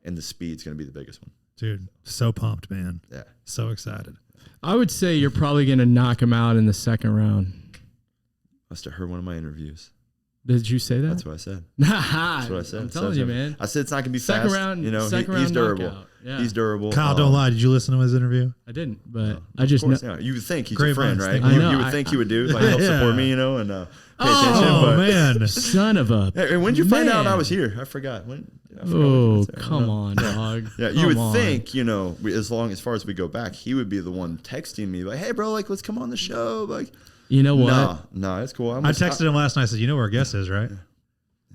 and the speed's going to be the biggest one. Dude, so pumped, man. Yeah, so excited. I would say you're probably going to knock him out in the second round. Must have heard one of my interviews. Did you say that? That's what I said. That's what I said. I'm telling you, man. I said it's not going to be second fast. Round, you know, he's durable. Yeah. He's durable. Kyle, don't lie. Did you listen to his interview? I didn't, but I just know. Yeah. You would think he's Great a friend, minds, right? think You would think he would do, like help support me, you know, and pay attention. Oh, but, man. Son of a. Hey, when did you find out I was here? I forgot. Come on, dog. Yeah, you would think, you know, as far as we go back, he would be the one texting me like, "Hey, bro, like, let's come on the show." Like, you know what? No, it's cool. I texted him last night. I said, "You know where our guest is, right?"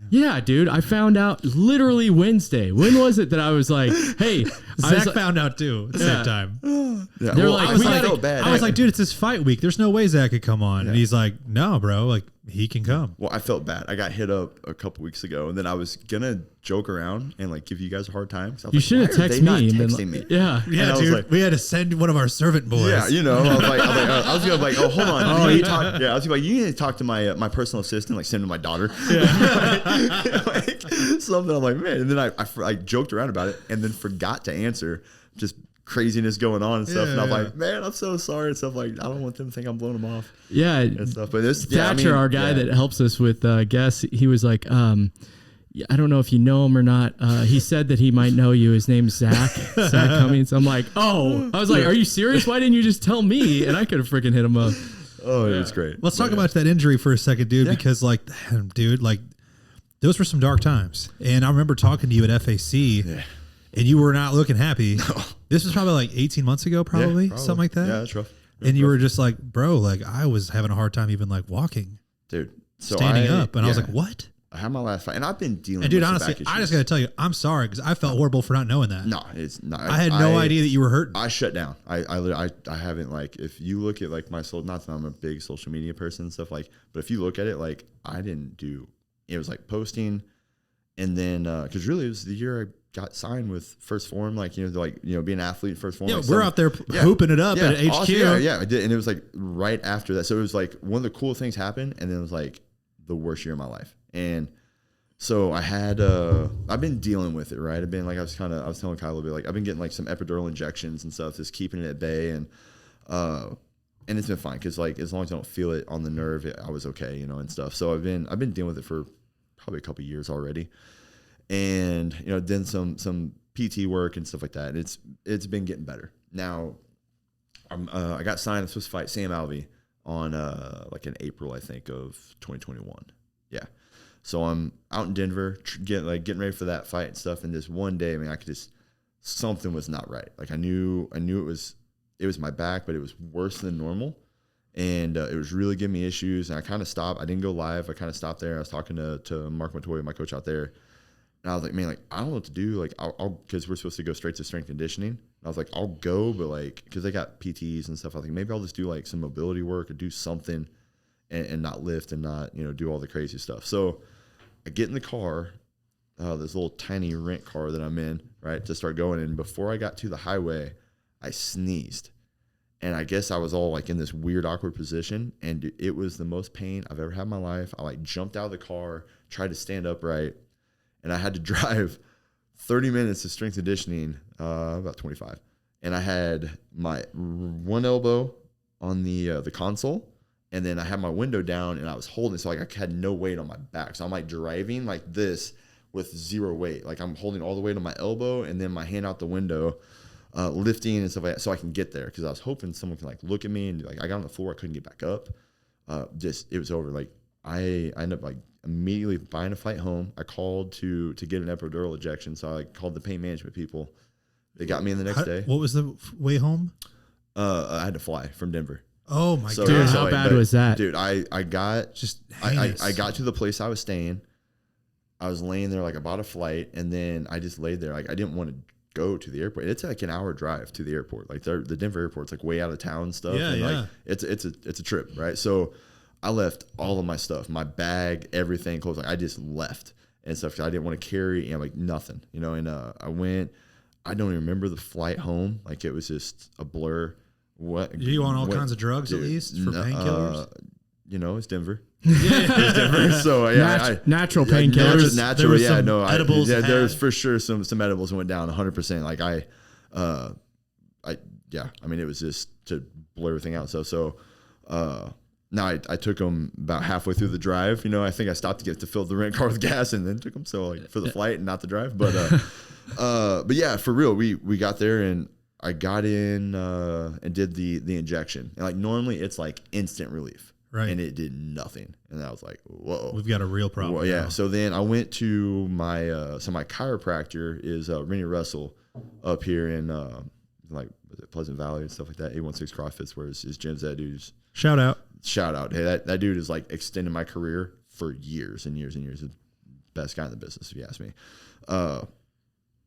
Yeah, dude. I found out literally Wednesday. When was it that I was like, "Hey"? Zach found out too at the same time. Yeah, They're like, I was like, dude, it's his fight week. There's no way Zach could come on. Yeah. And he's like, no, bro, like he can come. Well, I felt bad. I got hit up a couple weeks ago, and then I was gonna joke around and like give you guys a hard time. You should have texted me. Texting me. Yeah, dude. Like, we had to send one of our servant boys. Yeah, you know. I was gonna be like, oh, hold on. I was gonna be like, you need to talk to my personal assistant, like send to my daughter. Yeah. Like, something. I'm like, man. And then I joked around about it, and then forgot to answer. Just craziness going on and stuff. And I'm like, man, I'm so sorry and stuff. Like, I don't want them to think I'm blowing them off. Yeah. And stuff. But this Thatcher, our guy that helps us with guests, he was like, I don't know if you know him or not. He said that he might know you. His name's Zak Cummings. I'm like, I was like, are you serious? Why didn't you just tell me? And I could have freaking hit him up. Oh, it was great. Let's talk about that injury for a second, dude, because like, dude, like those were some dark times. And I remember talking to you at FAC. Yeah. And you were not looking happy. No. This was probably like 18 months ago, probably. Something like that. Yeah, that's rough. And you were just like, bro, like I was having a hard time even like walking. Dude. So standing up. And I was like, what? I had my last fight. And I've been dealing with dude, some honestly, back issues. I just got to tell you, I'm sorry because I felt horrible for not knowing that. No, it's not. I had no idea that you were hurt. I shut down. I haven't, like, if you look at like my not that I'm a big social media person and stuff, like, but if you look at it, like I didn't do, it was like posting. And then, because really it was the year I got signed with First Form, like, you know, being an athlete in First Form. Yeah, like we're out there hooping it up at HQ. Awesome. Yeah, I did. And it was like right after that. So it was like one of the cool things happened. And then it was like the worst year of my life. And so I had, I've been dealing with it, right? I've been like, I was telling Kyle a little bit, like I've been getting like some epidural injections and stuff, just keeping it at bay. And it's been fine. Cause like, as long as I don't feel it on the nerve, I was okay, you know, and stuff. So I've been dealing with it for probably a couple of years already. And, you know, then some PT work and stuff like that. And it's been getting better. Now, I got signed. I'm supposed to fight Sam Alvey on like in April, I think, of 2021. Yeah. So I'm out in Denver, getting ready for that fight and stuff. And this one day, I mean, something was not right. Like I knew it was my back, but it was worse than normal. And it was really giving me issues. And I kind of stopped. I didn't go live. I kind of stopped there. I was talking to Mark Montoya, my coach out there. And I was like, man, like, I don't know what to do. Like, I'll because we're supposed to go straight to strength conditioning. And I was like, I'll go, but like, because they got PTs and stuff. I think maybe I'll just do like some mobility work or do something and not lift and not, you know, do all the crazy stuff. So I get in the car, this little tiny rent car that I'm in, right, to start going. And before I got to the highway, I sneezed. And I guess I was all like in this weird, awkward position. And it was the most pain I've ever had in my life. I like jumped out of the car, tried to stand upright. And I had to drive 30 minutes of strength conditioning, about 25. And I had my one elbow on the console, and then I had my window down, and I was holding, so like I had no weight on my back. So I'm like driving like this with zero weight. Like I'm holding all the weight on my elbow, and then my hand out the window, lifting and stuff like that, so I can get there. Because I was hoping someone can like look at me, and like I got on the floor, I couldn't get back up. It was over. Like I ended up like immediately buying a flight home. I called to get an epidural injection, so I like called the pain management people. They got me in the next day. What was the way home? I had to fly from Denver. Oh my god! Dude, how bad was that? Dude, I got just I got to the place I was staying. I was laying there, like I bought a flight, and then I just laid there. Like I didn't want to go to the airport. It's like an hour drive to the airport. Like the Denver airport's like way out of town and stuff. Yeah, and yeah. Like it's a trip, right? So I left all of my stuff, my bag, everything, clothes. Like I just left and stuff. I didn't want to carry, like nothing, And I went. I don't even remember the flight home. Like it was just a blur. What you on all kinds of drugs at least for painkillers? It's Denver. It's Denver. So natural painkillers. Natural, yeah, no, edibles. There's for sure some edibles went down 100%. Like I mean, it was just to blur everything out. So now I took them about halfway through the drive. I think I stopped to fill the rent car with gas and then took them. So like for the flight and not the drive. But yeah, for real, we got there and I got in and did the injection. And like normally it's like instant relief. Right. And it did nothing. And I was like, whoa. We've got a real problem. Well, yeah. Now. So then I went to my chiropractor is Rennie Russell up here in like Pleasant Valley and stuff like that. 816 CrossFits, where his gym's at, dude's. Shout out. Hey, that dude is like extending my career for years and years and years. The best guy in the business, if you ask me.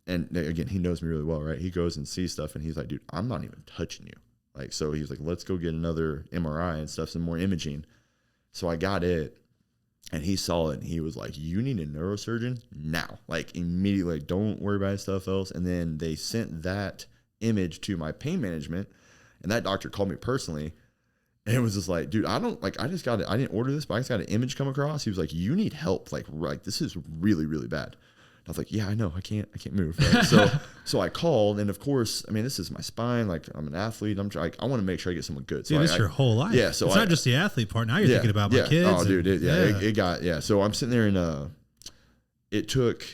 And again, he knows me really well, right? He goes and sees stuff and he's like, dude, I'm not even touching you. Like, so he was like, let's go get another MRI and stuff, some more imaging. So I got it and he saw it and he was like, you need a neurosurgeon now. Like immediately, like, don't worry about stuff else. And then they sent that image to my pain management and that doctor called me personally. And it was just like, dude, I didn't order this, but I just got an image come across. He was like, you need help. Like this is really, really bad. I was like, yeah, I know. I can't move. Right? So I called, and of course, I mean, this is my spine. Like, I'm an athlete. I want to make sure I get someone good. So Dude, this is your whole life. Yeah. So it's not just the athlete part. Now you're thinking about my kids. Oh, dude. It got. So I'm sitting there, and it took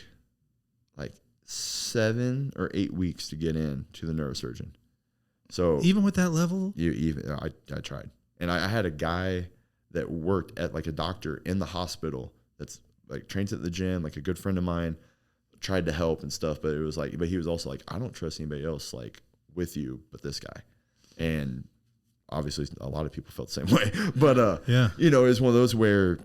like 7 or 8 weeks to get in to the neurosurgeon. So even with that level, I tried, and I had a guy that worked at like a doctor in the hospital that's like trains at the gym, like a good friend of mine. Tried to help and stuff, but he was also like, I don't trust anybody else like with you but this guy. And obviously a lot of people felt the same way, but yeah, it was one of those where,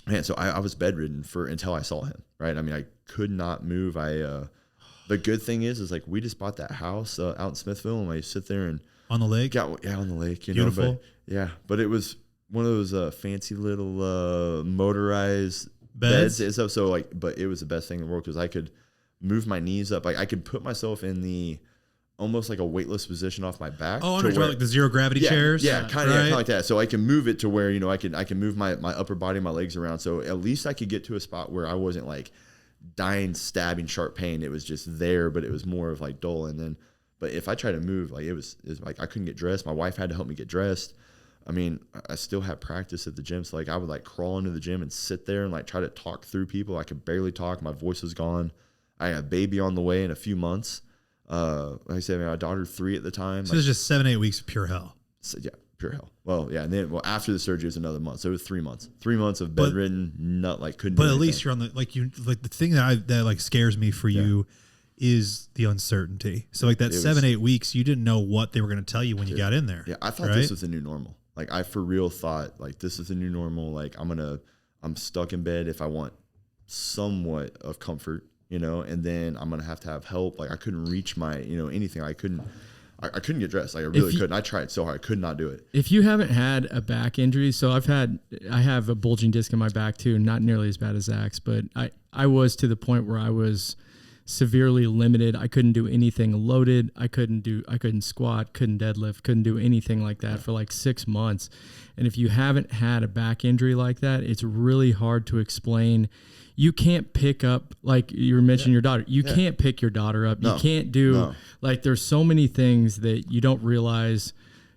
man, so I was bedridden until I saw him, right? I mean, I could not move. The good thing is like we just bought that house out in Smithville, and I sit there and on the lake, on the lake, beautiful. But it was one of those fancy little motorized beds and stuff. So like, but it was the best thing in the world because I could move my knees up. Like I could put myself in the almost like a weightless position off my back. Oh, I'm like the zero gravity chairs. Yeah, kind of like that. So I can move it to where I can move my upper body, my legs around. So at least I could get to a spot where I wasn't like dying, stabbing, sharp pain. It was just there, but it was more of like dull. And then, but if I tried to move, like it was like I couldn't get dressed. My wife had to help me get dressed. I mean, I still had practice at the gym. So like I would like crawl into the gym and sit there and like try to talk through people. I could barely talk. My voice was gone. I had a baby on the way in a few months. Like I said, my daughter 3 at the time. So it was just 7-8 weeks of pure hell. So, yeah, pure hell. Well, yeah. And then after the surgery was another month. So it was 3 months. 3 months of bedridden, couldn't do But at anything. least you're on the the thing that like scares me for you is the uncertainty. So like that 7-8 weeks, you didn't know what they were going to tell you when you got in there. Yeah, I thought this was the new normal. Like I for real thought like this is the new normal. Like I'm stuck in bed if I want somewhat of comfort, and then I'm gonna have to have help. Like I couldn't reach my, anything. I couldn't get dressed. Like I really couldn't. I tried so hard. I could not do it. If you haven't had a back injury, so I have a bulging disc in my back too, not nearly as bad as Zach's, but I was to the point where I was severely limited. I couldn't do anything loaded. I couldn't squat, couldn't deadlift, couldn't do anything like that for like 6 months. And if you haven't had a back injury like that, it's really hard to explain. You can't pick up, like you were mentioning your daughter, you can't pick your daughter up. No. You can't do like, there's so many things that you don't realize.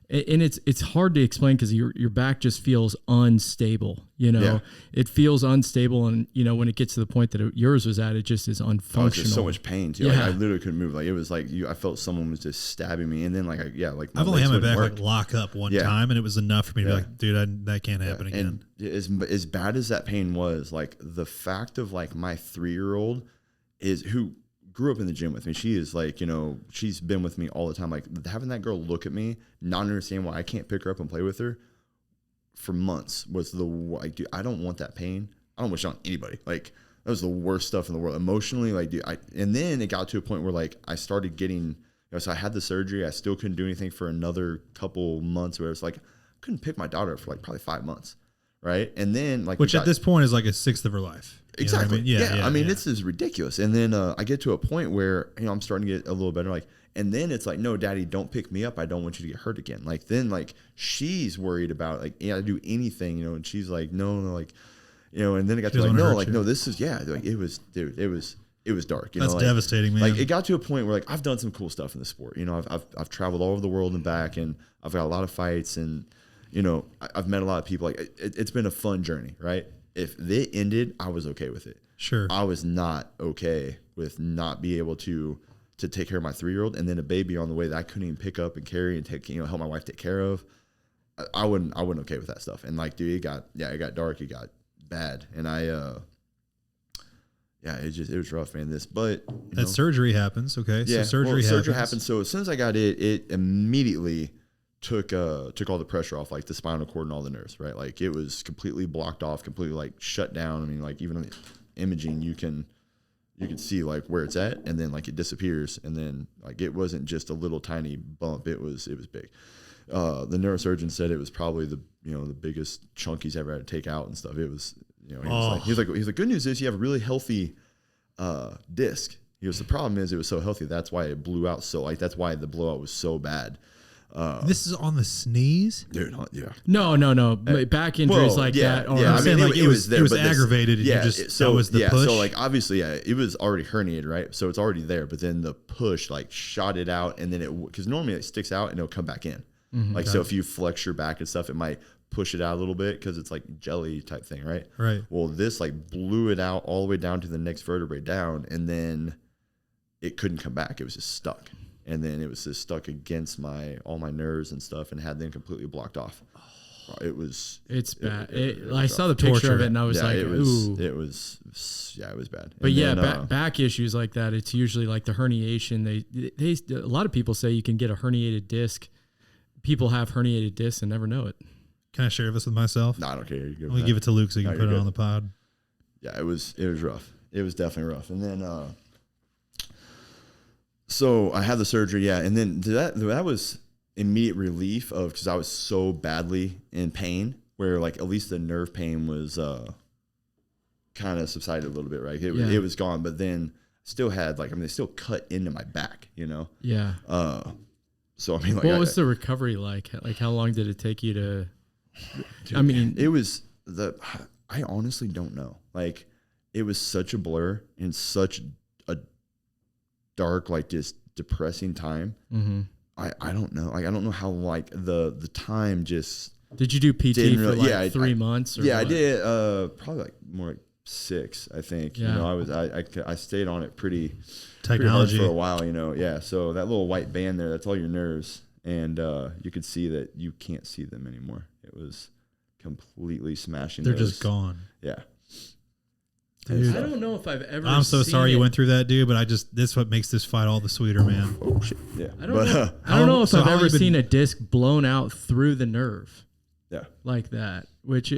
And it's hard to explain because your back just feels unstable, It feels unstable, and when it gets to the point that yours was at, it just is unfunctional. Oh, it's just so much pain too. Like, I literally couldn't move. Like it was like I felt someone was just stabbing me, and then like I've only had my back like lock up one time, and it was enough for me to be like, dude, that can't happen again. And as bad as that pain was, like the fact of like my 3-year-old who grew up in the gym with me. She is like, she's been with me all the time. Like having that girl look at me, not understand why I can't pick her up and play with her for months was like, dude, I don't want that pain. I don't wish it on anybody. Like That was the worst stuff in the world. Emotionally, like, dude, and then it got to a point where like I started getting, so I had the surgery. I still couldn't do anything for another couple months where it's like, I couldn't pick my daughter up for like probably 5 months. Right. And then like, which at this point is like a sixth of her life. Exactly. I mean? Yeah. I mean, this is ridiculous. And then I get to a point where, I'm starting to get a little better. Like, and then it's like, no, Daddy, don't pick me up. I don't want you to get hurt again. Like, then like she's worried about like, I do anything, and she's like, no, like, and then it got to like, no, like, no, this is, like it was, dude, it was dark. That's like, devastating, man. Like it got to a point where like I've done some cool stuff in the sport. I've traveled all over the world and back, and I've got a lot of fights, and I've met a lot of people. Like it's been a fun journey, right? If it ended, I was okay with it. Sure. I was not okay with not being able to take care of my 3-year-old, and then a baby on the way that I couldn't even pick up and carry and take, help my wife take care of. I wasn't okay with that stuff. And like, dude, it got dark, it got bad, and it was rough, man. That surgery happens. Okay. Yeah. So surgery happened. So as soon as I got it immediately took all the pressure off, like the spinal cord and all the nerves, right? Like it was completely blocked off, completely like shut down. I mean, like even on the imaging, you can see like where it's at, and then like it disappears, and then like it wasn't just a little tiny bump. It was big. The neurosurgeon said it was probably the biggest chunk he's ever had to take out and stuff. It was, he was like, good news is you have a really healthy disc. He goes, the problem is it was so healthy. That's why it blew out. So like, that's why the blowout was so bad. This is on the sneeze, dude. Yeah. No. Back injuries that. Yeah. I'm saying like it was aggravated. Yeah. That was the push. So like obviously, it was already herniated, right? So it's already there. But then the push like shot it out, and then because normally it sticks out and it'll come back in. Mm-hmm. Like so, if you flex your back and stuff, it might push it out a little bit because it's like jelly type thing, right? Right. Well, this like blew it out all the way down to the next vertebrae down, and then it couldn't come back. It was just stuck. And then it was just stuck against all my nerves and stuff, and had them completely blocked off. It's bad. I saw the picture of it, and I was like, ooh. It was bad. But back issues like that, it's usually like the herniation. They a lot of people say you can get a herniated disc. People have herniated discs and never know it. Can I share this with myself? No, I don't care. Let me give it to Luke so you can put it on the pod. Yeah, it was rough. It was definitely rough. And then so I had the surgery, and then that was immediate relief because I was so badly in pain, where like at least the nerve pain was kind of subsided a little bit, right? It was gone, but then still had they still cut into my back, Yeah. So I mean, what was the recovery like? Like how long did it take you to? Dude, I mean, it was I honestly don't know. Like it was such a blur and such a dark, like just depressing time. Mm-hmm. I don't know. Like I don't know how like the time just. Did you do PT for like 3 months? Or I did. Probably like more like 6, I think. Yeah. I stayed on it pretty hard for a while. Yeah. So that little white band there, that's all your nerves, and you could see that you can't see them anymore. It was completely smashing. They're just gone. Yeah. Dude, I don't know if I've ever. I'm so sorry you went througugh that, dude. But this is what makes this fight all the sweeter, man. Oh shit! Yeah. I don't know if I've ever seen a disc blown out through the nerve. Yeah. Like that, which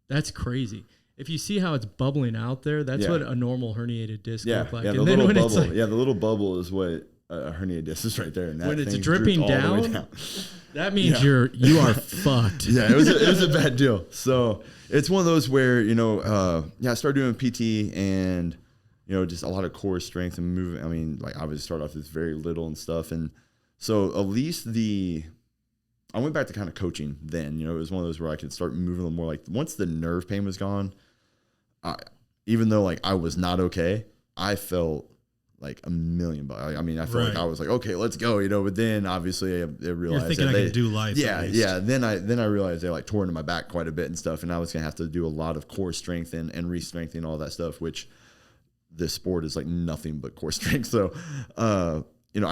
that's crazy. If you see how it's bubbling out there, that's what a normal herniated disc looks like. Yeah, and the then little when bubble. It's the little bubble is what a herniated disc is right there. And that when it's dripping down, that means you are fucked. Yeah, it was a bad deal. So it's one of those where I started doing PT and just a lot of core strength and movement. I mean, like I would start off with very little and stuff, and so at least I went back to kind of coaching then. It was one of those where I could start moving a little more. Like once the nerve pain was gone, even though like I was not okay, I felt like $1 million. I mean, I felt like I was like, okay, let's go, But then obviously I realized you're thinking I can do life. Yeah. Then I realized they like tore into my back quite a bit and stuff, and I was gonna have to do a lot of core strength and re-strengthening all that stuff, which this sport is like nothing but core strength. So, I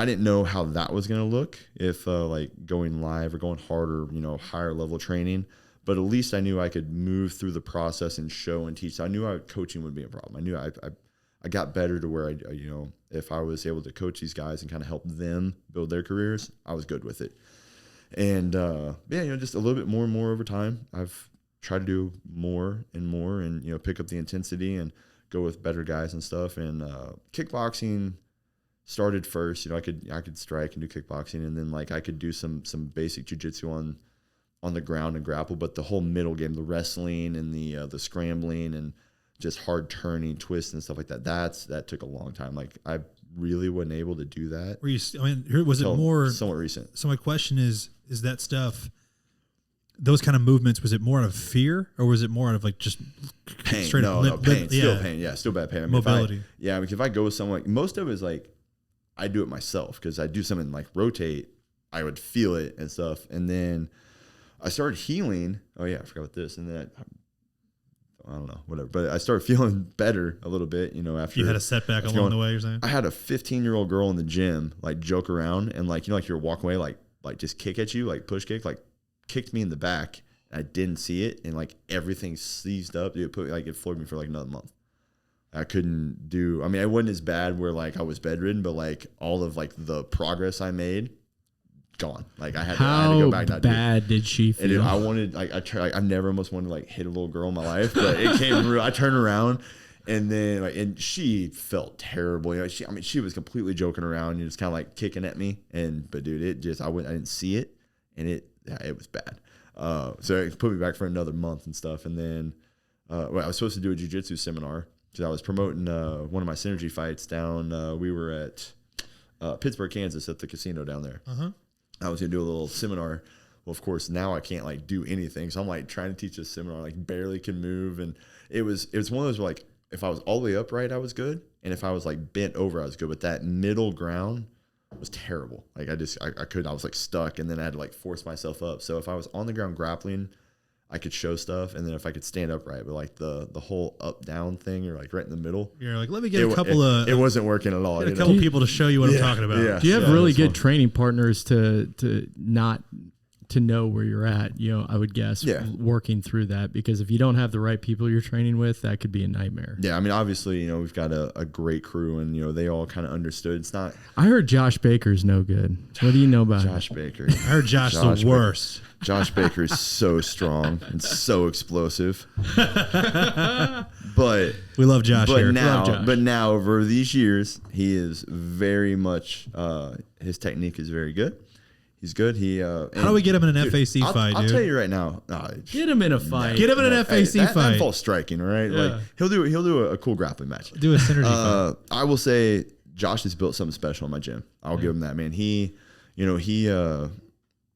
didn't know how that was gonna look if like going live or going harder, higher level training. But at least I knew I could move through the process and show and teach. So I knew coaching would be a problem. I knew I got better to where if I was able to coach these guys and kind of help them build their careers, I was good with it. And just a little bit more and more over time, I've try to do more and more, and pick up the intensity and go with better guys and stuff. And kickboxing started first. I could strike and do kickboxing, and then like I could do some basic jiu-jitsu on the ground and grapple. But the whole middle game, the wrestling and the scrambling and just hard turning, twists and stuff like that took a long time. Like I really wasn't able to do that. Was it more somewhat recent? So my question is that stuff, those kind of movements, was it more out of fear, or was it more out of like just pain? Straight No, pain. Still pain. Yeah, still bad pain. I mean, mobility. If I go with someone, like, most of it is like I do it myself, because I do something like rotate, I would feel it and stuff, and then I started healing. Oh yeah, I forgot about this, and then I don't know, whatever. But I started feeling better a little bit, after you had a setback along the way. You're saying? I had a 15-year-old girl in the gym like joke around and like like you're walking away like just kick at you, like push kick, like kicked me in the back. And I didn't see it, and like everything seized up. It floored me for like another month. I couldn't do. I mean, I wasn't as bad where like I was bedridden, but like all of like the progress I made, gone. Like I had to go back. How bad did she feel? I wanted, like, I never almost wanted to like hit a little girl in my life, but it came real. I turned around, and then and she felt terrible. She was completely joking around, just kind of like kicking at me. But dude, I didn't see it, and it was bad. So it put me back for another month and stuff. And then I was supposed to do a jiu-jitsu seminar, because I was promoting one of my synergy fights down. We were at Pittsburgh, Kansas, at the casino down there. Uh-huh. I was gonna do a little seminar. Well, of course, now I can't like do anything, so I'm like trying to teach this seminar, like barely can move. And it was one of those where, like, if I was all the way upright, I was good, and if I was like bent over, I was good. But that middle ground was terrible. Like I couldn't. I was like stuck, and then I had to like force myself up. So if I was on the ground grappling, I could show stuff, and then if I could stand upright, but like the whole up down thing, or like right in the middle, you're like, let me get a couple of. It wasn't working at all. Get a couple people to show you what I'm talking about. Yeah, do you have really good training partners to not to know where you're at? I would guess working through that, because if you don't have the right people you're training with, that could be a nightmare. Yeah, I mean, obviously, we've got a great crew, and they all kind of understood. It's not. I heard Josh Baker's no good. What do you know about Josh Baker? I heard Josh the worst. Josh Baker is so strong and so explosive. But we love Josh here. But now over these years, he is very much. His technique is very good. He's good. How do we get him in an FAC fight, dude? I'll tell you right now. Get him in a fight. Get him in an FAC fight. That involves striking, all right? Yeah. Like he'll do a cool grappling match. Do a synergy fight. I will say Josh has built something special in my gym. I'll give him that, man. He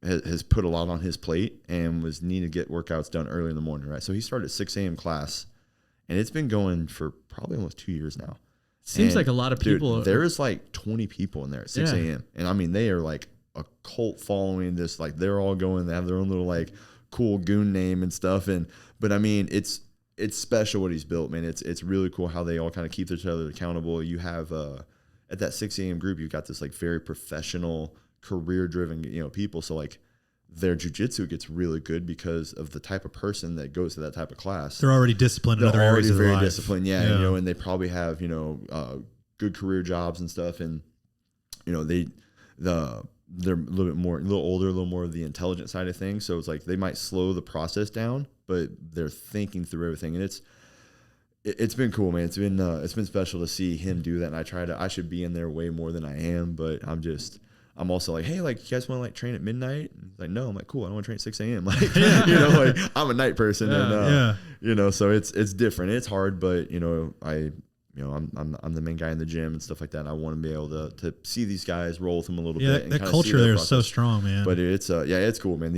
has put a lot on his plate and was needing to get workouts done early in the morning, right? So he started 6 a.m. class, and it's been going for probably almost 2 years now. Seems like a lot of people. Dude, there's like 20 people in there at 6 a.m. And I mean, they are like a cult following. This, like, they're all going. They have their own little like cool goon name and stuff. But I mean, it's special what he's built, man. It's really cool how they all kind of keep each other accountable. You have at that 6 a.m. group, you've got this like very professional, career-driven, people. So like their jiu-jitsu gets really good because of the type of person that goes to that type of class. They're already disciplined in other areas of their life. Very disciplined, yeah. And they probably have good career jobs and stuff, and they're a little older, a little more of the intelligent side of things. So it's like they might slow the process down, but they're thinking through everything, and it's been cool, man. It's been special to see him do that. And I should be in there way more than I am, but I'm also like, hey, like, you guys want to like train at midnight? And like, no. I'm like, cool. I don't want to train at 6 a.m. Like, like I'm a night person, and so it's different. It's hard, but I'm the main guy in the gym and stuff like that. And I want to be able to see these guys, roll with them a little bit. Yeah, that culture there is so strong, man. But it's cool, man.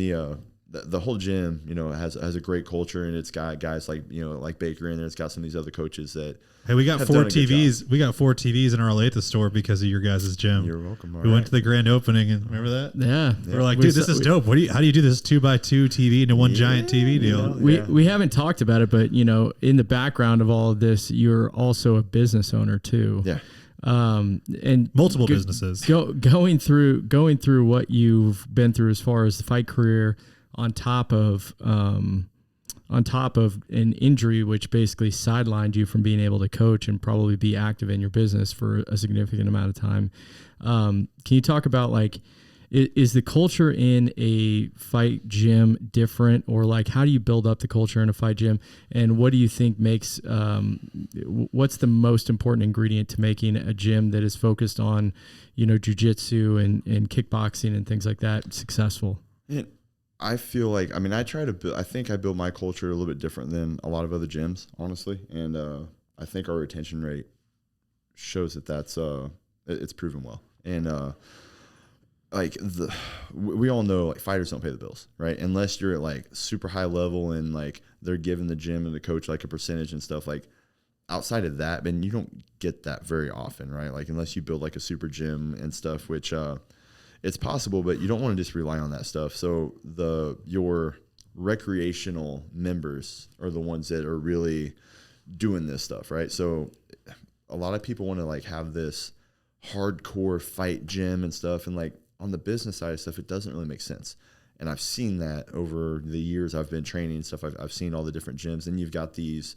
The whole gym, has a great culture, and it's got guys like like Baker in there. It's got some of these other coaches that. Hey, we got 4 TVs. We got 4 TVs in our Olathe store because of your guys' gym. You're welcome. We went to the grand opening, and remember that? Yeah. We're like, dude, this is dope. How do you do this 2x2 TV into one giant TV deal? We haven't talked about it, but in the background of all of this, you're also a business owner too. Yeah. And multiple businesses. Going through what you've been through as far as the fight career, on top of an injury, which basically sidelined you from being able to coach and probably be active in your business for a significant amount of time. Can you talk about, like, Is the culture in a fight gym different, or like how do you build up the culture in a fight gym? And what do you think makes what's the most important ingredient to making a gym that is focused on, jiu-jitsu and kickboxing and things like that successful? I feel like, I try to build, I think I build my culture a little bit different than a lot of other gyms, honestly. And I think our retention rate shows that's it's proven well. And we all know like fighters don't pay the bills, right? Unless you're at like super high level and like they're giving the gym and the coach like a percentage and stuff. Like outside of that, you don't get that very often, right? Like unless you build like a super gym and stuff, which it's possible, but you don't want to just rely on that stuff. So your recreational members are the ones that are really doing this stuff, right? So a lot of people want to like have this hardcore fight gym and stuff, and like on the business side of stuff, it doesn't really make sense. And I've seen that over the years I've been training and stuff. I've seen all the different gyms, and you've got these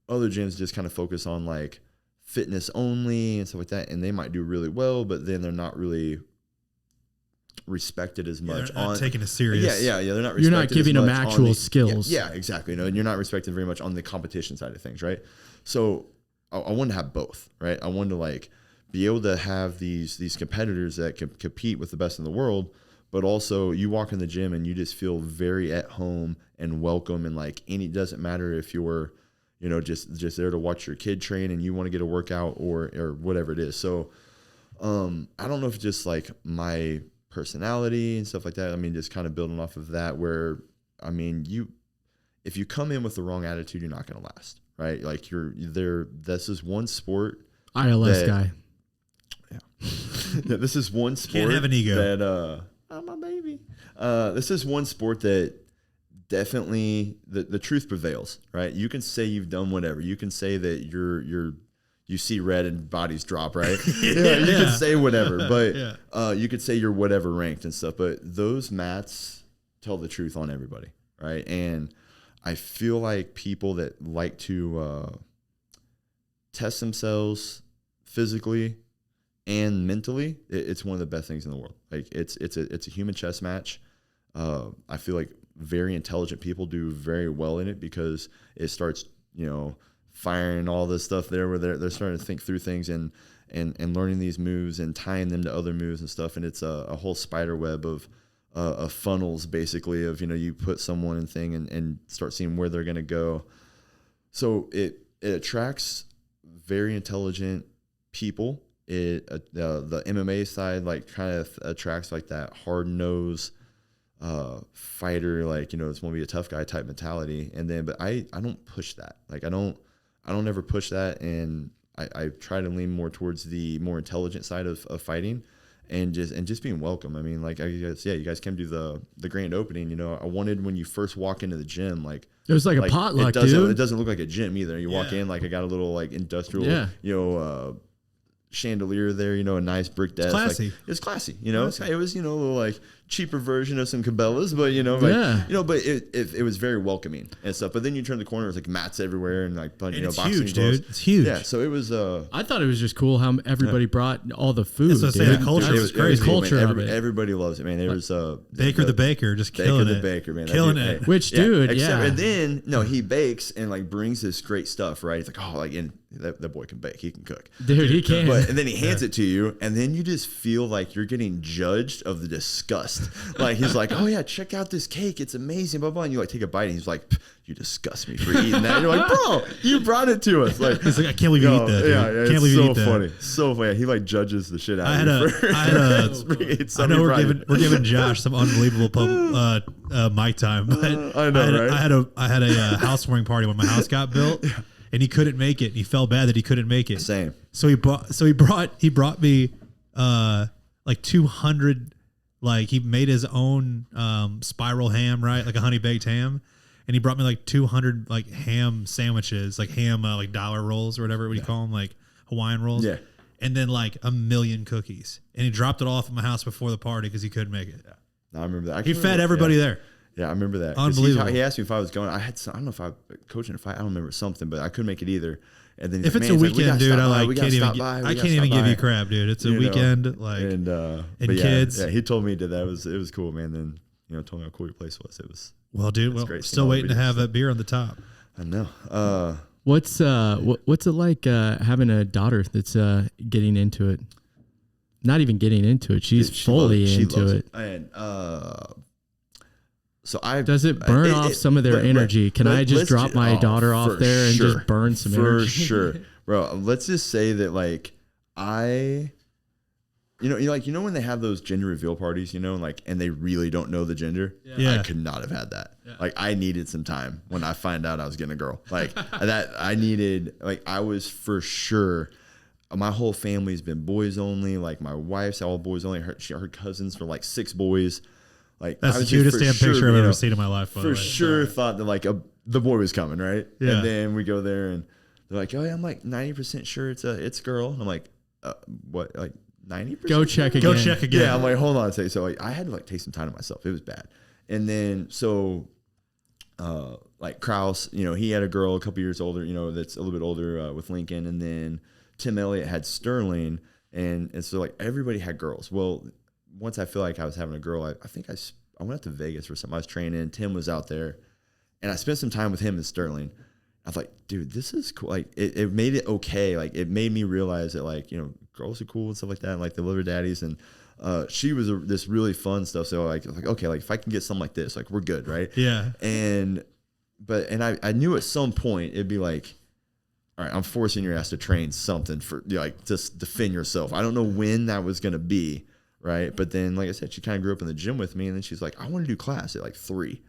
other gyms just kind of focus on like fitness only and stuff like that, and they might do really well, but then they're not really respected as much. They're not taking it serious. Yeah. They're not. You're not giving them actual skills. Yeah, exactly. And you're not respected very much on the competition side of things, right? So I wanted to have both, right? I wanted to like be able to have these competitors that can compete with the best in the world, but also you walk in the gym and you just feel very at home and welcome, and like it doesn't matter if you're just there to watch your kid train and you want to get a workout or whatever it is. So I don't know if it's just like my personality and stuff like that. Just kind of building off of that, where if you come in with the wrong attitude, you're not going to last, right? Like you're there. This is one sport. ILS guy. Yeah. This is one sport. Can't have an ego. That oh my baby. This is one sport that definitely the truth prevails, right? You can say you've done whatever. You can say that you see red and bodies drop, right? You can say whatever, but you could say you're whatever ranked and stuff. But those mats tell the truth on everybody, right? And I feel like people that like to test themselves physically and mentally, it's one of the best things in the world. Like it's a human chess match. I feel like very intelligent people do very well in it because it starts, firing all this stuff there where they're starting to think through things and learning these moves and tying them to other moves and stuff. And it's a whole spider web of funnels, basically, of, you put someone in thing and start seeing where they're going to go. So it attracts very intelligent people. The MMA side like kind of attracts like that hard nose fighter, like, it's going to be a tough guy type mentality. And then, but I don't push that. Like I don't ever push that. And I try to lean more towards the more intelligent side of fighting and just being welcome. Like you guys came to the grand opening, I wanted when you first walk into the gym, like it was like a potluck, dude. It doesn't look like a gym either. You walk in, like I got a little like industrial, chandelier there, a nice brick desk. Classy. It's classy, It was, a little like cheaper version of some Cabela's, but but it was very welcoming and stuff. But then you turn the corner, it's like mats everywhere and like it's boxing huge, gloves. dude. It's huge. Yeah, so it was. I thought it was just cool how everybody brought all the food. That's what I say, the culture was crazy. The culture man. of it. Everybody loves it, man. There was Baker the Baker just killing it. Baker, man, killing it. Which dude, yeah. And then he bakes and like brings this great stuff, right? It's like, oh, like that boy can bake, he can cook, dude. He can. And then he hands it to you, and then you just feel like you're getting judged of the disgust. Like he's like, oh yeah, check out this cake, it's amazing, blah blah. And you like take a bite, and he's like, you disgust me for eating that. And you're like, bro, you brought it to us. Like he's like, I can't believe you eat that. Dude. Yeah, can't believe you eat that. Funny, so funny. He like judges the shit out of you. I know we're giving Josh some unbelievable mic time, but I know, right? I had a housewarming party when my house got built. And he couldn't make it. And he felt bad that he couldn't make it. Same. So he brought me like 200. Like he made his own spiral ham, right? Like a honey baked ham. And he brought me like 200 like ham sandwiches, like ham like dollar rolls or whatever. What do you call them? Like Hawaiian rolls. Yeah. And then like 1,000,000 cookies. And he dropped it off at my house before the party because he couldn't make it. Yeah. No, I remember that. He fed everybody there. Yeah, I remember that. Unbelievable. He asked me if I was going. I don't know if I was coaching a fight. I don't remember something, but I couldn't make it either. And then if it's a weekend, dude, I can't even give you crap, dude. It's a weekend, and kids. Yeah, he told me that it was cool, man. Then told me how cool your place was. It was great. Still waiting to have that beer on the top. I know. What's it like having a daughter that's getting into it? Not even getting into it. She's fully into it. And does it burn off some of their energy? Can I just drop my daughter off there and just burn some energy? For sure, bro. Let's just say that when they have those gender reveal parties, and they really don't know the gender. Yeah. I could not have had that. Yeah. I needed some time when I find out I was getting a girl. I needed, I was for sure. My whole family's been boys only. My wife's all boys only. Her cousins were 6 boys. That's the cutest damn picture I've ever seen in my life. For sure, thought that the boy was coming, right? Yeah. And then we go there and they're like, "Oh yeah, I'm 90% sure it's a girl." And I'm like, "What? 90%? Go check again. Yeah, I'm like, hold on a second. So I had to take some time to myself. It was bad. And then Kraus, he had a girl a couple years older, that's a little bit older with Lincoln, and then Tim Elliott had Sterling, and so everybody had girls. Well, once I feel like I was having a girl, I think I went out to Vegas for something. I was training. Tim was out there, and I spent some time with him and Sterling. I was like, dude, this is cool. It made it okay. It made me realize that girls are cool and stuff like that, and the liver daddies. And she was this really fun stuff. So okay, if I can get something like this, we're good, right? Yeah. And I knew at some point it'd be all right, I'm forcing your ass to train something for just defend yourself. I don't know when that was gonna be, right? But then, like I said, she kind of grew up in the gym with me, and then she's like, I want to do class at 3.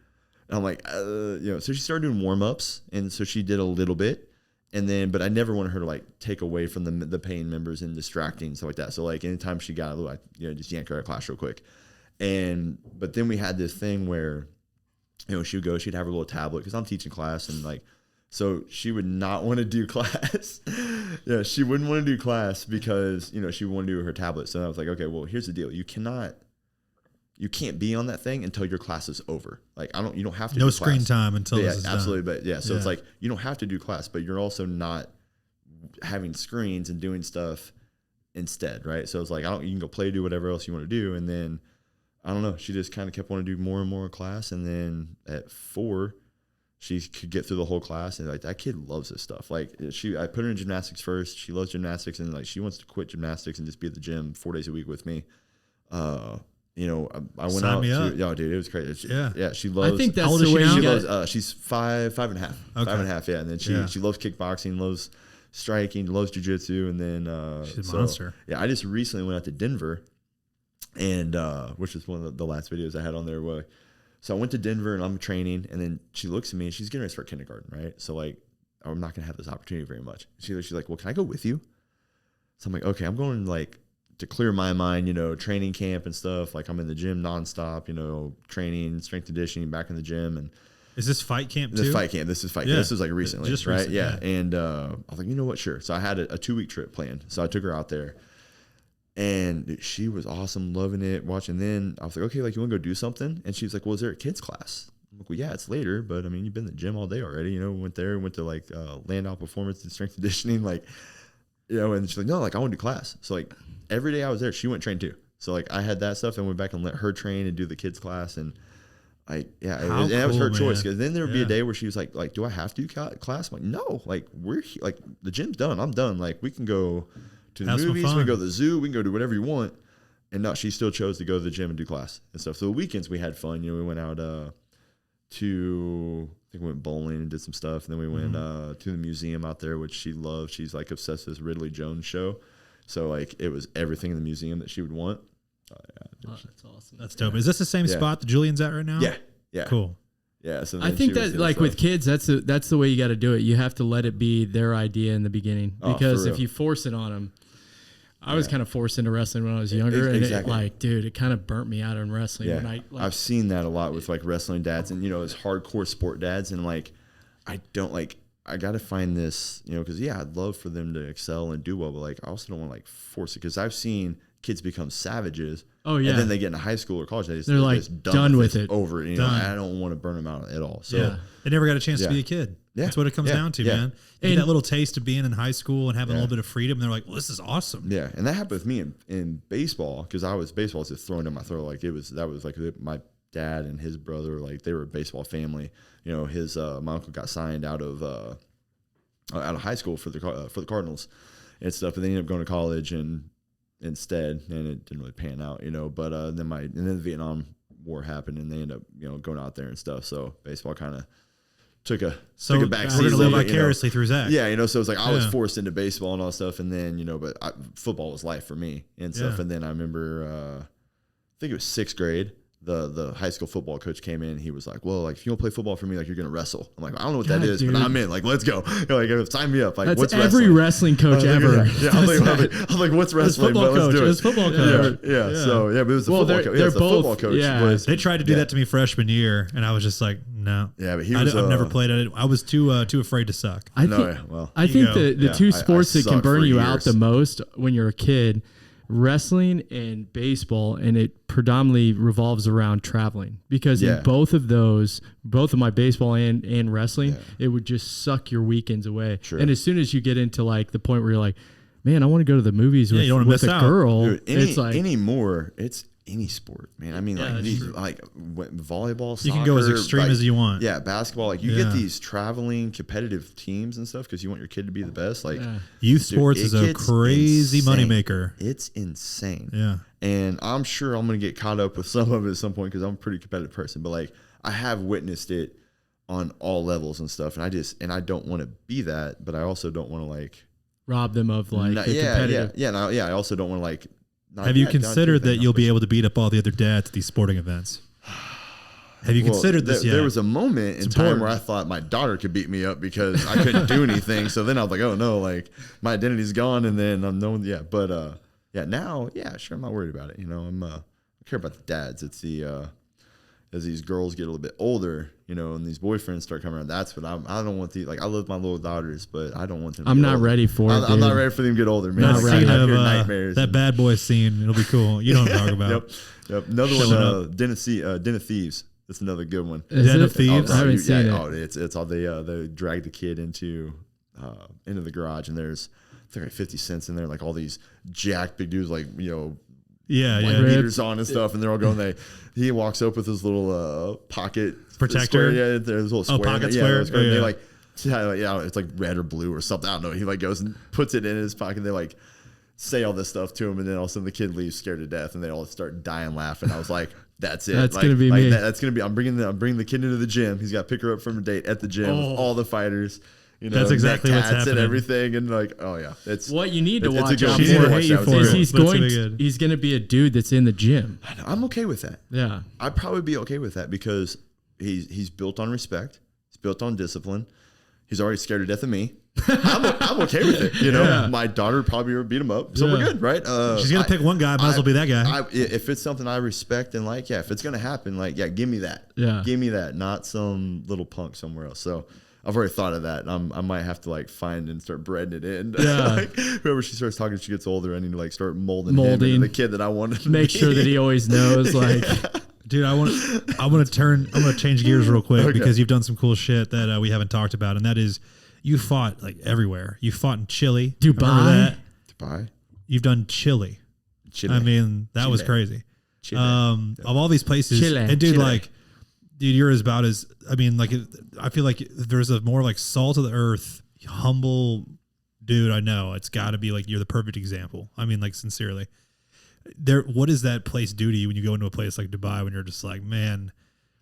And I'm like, so she started doing warm-ups, and so she did a little bit, and then, but I never wanted her to take away from the paying members and distracting and stuff like that. So anytime she got a little, just yank her out of class real quick. But then we had this thing where, she would go, she'd have her little tablet, because I'm teaching class, and so she would not want to do class. Yeah, she wouldn't want to do class because, she would want to do her tablet. So I was like, okay, well, here's the deal. You can't be on that thing until your class is over. You don't have to do class. No screen time until this is absolutely. done. But yeah, so it's you don't have to do class, but you're also not having screens and doing stuff instead, right? So it's you can go play, do whatever else you want to do. And then, I don't know, she just kind of kept wanting to do more and more class. And then at 4, she could get through the whole class, and that kid loves this stuff. I put her in gymnastics first. She loves gymnastics, and she wants to quit gymnastics and just be at the gym 4 days a week with me. I went Sign out me up. dude, it was crazy. Yeah, she loves. I think that's the way she you loves. She's 5 and a half. Okay. 5 and a half. Yeah, and then she loves kickboxing, loves striking, loves jiu-jitsu, and then she's a monster. Yeah, I just recently went out to Denver, and which is one of the last videos I had on there. So I went to Denver and I'm training, and then she looks at me and she's getting ready to start kindergarten, right? So I'm not gonna have this opportunity very much. She's like, well, can I go with you? So I'm like, okay, I'm going to clear my mind, training camp and stuff. I'm in the gym nonstop, training, strength conditioning, back in the gym. And is this fight camp too? This fight camp. This is fight camp. This was recently, just right? recently, Yeah. And I was like, you know what? Sure. So I had a 2-week trip planned. So I took her out there. And she was awesome, loving it, watching. Then I was like, okay, you want to go do something? And she was like, well, is there a kids class? I'm like, well, yeah, it's later, but you've been in the gym all day already. Went there, went to land out performance and strength conditioning, and she's like, no, I want to do class. So every day I was there, she went train too. So I had that stuff and went back and let her train and do the kids class. And that was her choice. Because then there would be a day where she was like, do I have to do class? I'm like, no, we're the gym's done. I'm done. We can go to the movies, we can go to the zoo, we can go do whatever you want. And no, she still chose to go to the gym and do class and stuff. So the weekends we had fun. We went out I think we went bowling and did some stuff. And then we went to the museum out there, which she loved. She's obsessed with this Ridley Jones show. So it was everything in the museum that she would want. Oh, that's awesome. That's dope. Is this the same spot that Julian's at right now? Yeah. Yeah. Cool. Yeah. So I think that with kids, that's the way you got to do it. You have to let it be their idea in the beginning, because if you force it on them, I was kind of forced into wrestling when I was younger, and it kind of burnt me out in wrestling. Yeah. When I've seen that a lot with wrestling dads, and as hardcore sport dads, and I don't I got to find this, because I'd love for them to excel and do well, but I also don't want to force it, because I've seen kids become savages. Oh yeah. And then they get into high school or college. They're like just done with it. Over. You know, I don't want to burn them out at all. So they never got a chance to be a kid. Yeah. That's what it comes down to, man. You get that little taste of being in high school and having a little bit of freedom. And they're like, well, this is awesome. Yeah. And that happened with me in baseball, because baseball was just thrown down my throat. Like that was like my dad and his brother, like they were a baseball family. You know, my uncle got signed out of high school for the Cardinals and stuff, and they ended up going to college instead, and it didn't really pan out, you know. But then the Vietnam War happened, and they ended up, you know, going out there and stuff. So baseball kind of took a back seat. We're gonna live vicariously through Zach. Yeah, you know. So it's like I was forced into baseball and all that stuff, and then, you know, but football was life for me and stuff. And then I remember, I think it was 6th grade. The high school football coach came in and he was like, well, like, if you don't play football for me, like, you're going to wrestle. I'm like, I don't know what that is, dude, but I'm in. Like, let's go. You know, like, sign me up. Like, that's what's every wrestling coach ever. Yeah. I'm like, what's wrestling? Football coach. Let's do it. It's football coach. Yeah. So, but it was the football coach. They're the both, football coach. They tried to do that to me freshman year, and I was just like, no. Yeah, but I've never played it. I was too afraid to suck. I think the two sports that can burn you out the most when you're a kid, wrestling and baseball, and it predominantly revolves around traveling, because in both of my baseball and wrestling, it would just suck your weekends away. Sure. And as soon as you get into like the point where you're like, man, I want to go to the movies with a girl, dude, it's like anymore. It's any sport, man. I mean, like volleyball, soccer, you can go as extreme as you want. Yeah, basketball. Like you get these traveling competitive teams and stuff because you want your kid to be the best. Like youth sports is a crazy moneymaker. It's insane. Yeah, and I'm sure I'm gonna get caught up with some of it at some point because I'm a pretty competitive person. But like I have witnessed it on all levels and stuff, and I don't want to be that, but I also don't want to like rob them of like competitive. I also don't want to like. Have you considered that you'll be able to beat up all the other dads at these sporting events? Have you considered this yet? There was a moment in time where I thought my daughter could beat me up because I couldn't do anything. So then I was like, oh no, like my identity's gone, and then I'm known. Yeah, but now, sure, I'm not worried about it. You know, I care about the dads. It's the as these girls get a little bit older, you know, and these boyfriends start coming around. That's what I don't want like. I love my little daughters, but I don't want them. I'm not ready for it. I'm not ready for them to get older, man. Not ready. Nightmares. That bad boy scene. It'll be cool. You know what I'm talking about. Yep. Another one. Den of Thieves. That's another good one. Den of Thieves. I haven't seen it. It's all they drag the kid into the garage, and there's I think like 50 cents in there, like all these jacked big dudes, like, you know. Meters on and stuff, and they're all going. He walks up with his little pocket protector. Square, there's a little square. Pocket square. They like, it's like red or blue or something. I don't know. He like goes and puts it in his pocket. They like say all this stuff to him, and then all of a sudden the kid leaves scared to death, and they all start dying laughing. I was like, that's it. That's gonna be me. That's gonna be. I'm bringing the kid into the gym. He's got to pick her up from a date at the gym with all the fighters. You know, that's exactly what's happening. And everything, and like, oh yeah, it's what you need to watch out for. He's going to be a dude that's in the gym. I'm okay with that. Yeah, I'd probably be okay with that because he's built on respect. He's built on discipline. He's already scared to death of me. I'm okay with it. You know, my daughter probably would beat him up, so we're good, right? She's gonna pick one guy. Might as well be that guy. If it's something I respect and like, if it's gonna happen, like, give me that. Yeah, give me that, not some little punk somewhere else. So. I've already thought of that. I might have to like find and start breading it in. Yeah. Like, whoever she starts talking, she gets older. I need to like start molding him into the kid that I want to make sure that he always knows. Like, dude, I want to change gears real quick because you've done some cool shit that we haven't talked about, and that is you fought like everywhere. You fought in Chile, Dubai. You've done Chile. I mean, that was crazy. Of all these places, and dude, like. Dude, you're about as, I mean, like, I feel like there's a more like salt of the earth, humble dude I know. It's got to be like, you're the perfect example. I mean, like, sincerely. What does that place do to you when you go into a place like Dubai when you're just like, man,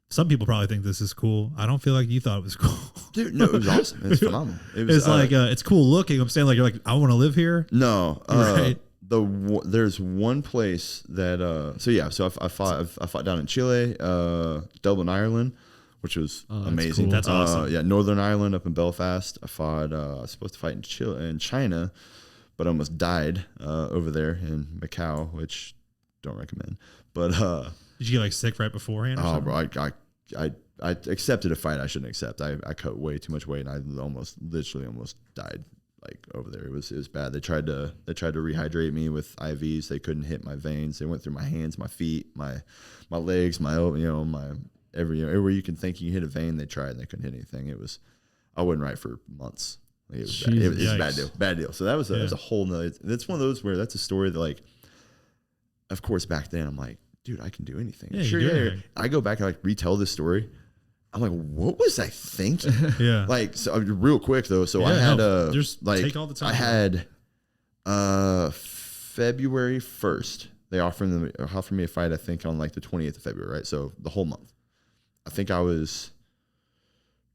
some people probably think this is cool. I don't feel like you thought it was cool. Dude, no, it was awesome. It's phenomenal. It's like, it's cool looking. I'm saying, like, you're like, I want to live here. No. Right. There's one place that so I fought down in Chile, Dublin, Ireland, which was amazing. Cool. That's awesome. Northern Ireland up in Belfast. I fought. I was supposed to fight in China, but I almost died over there in Macau, which don't recommend. But did you get like sick right beforehand? Oh, bro, I accepted a fight I shouldn't accept. I cut way too much weight, and I literally almost died like over there. It was bad. They tried to rehydrate me with IVs. They couldn't hit my veins. They went through my hands, my feet, my legs, my everywhere you can think you can hit a vein. They tried and they couldn't hit anything. I wasn't right for months. Like it was bad. It was a bad deal. So that was a whole nother. It's one of those where that's a story that, like, of course back then I'm like, dude, I can do anything. Yeah, sure, yeah. I go back and like retell this story. I'm like, what was I thinking? Yeah. Like, so real quick though. So I had just like take all the time. I had February 1st. They offered me a fight. I think on like the 20th of February, right? So the whole month. I think I was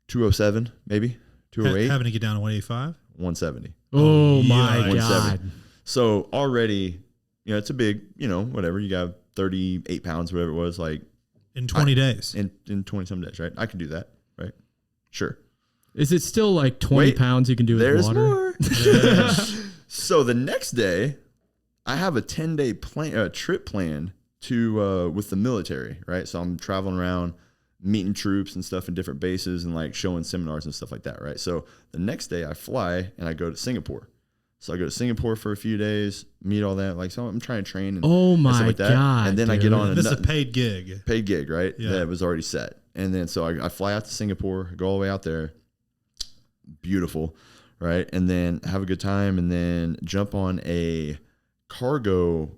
207, maybe 208. Having to get down to 185, 170. Oh my God! So already, it's a big, whatever. You got 38 pounds, whatever it was, like in 20 days. In 20 some days, right? I can do that, right? Sure. Is it still like 20 pounds you can do with there's water? More. Yeah. So the next day, I have a 10-day trip planned to with the military, right? So I'm traveling around, meeting troops and stuff in different bases and like showing seminars and stuff like that, right? So the next day I fly and I go to Singapore. So I go to Singapore for a few days, meet all that. Like, so I'm trying to train and stuff like that. God, and then I get on this is a paid gig. Paid gig, right? Yeah. That was already set. And then so I fly out to Singapore, go all the way out there. Beautiful, right? And then have a good time and then jump on a cargo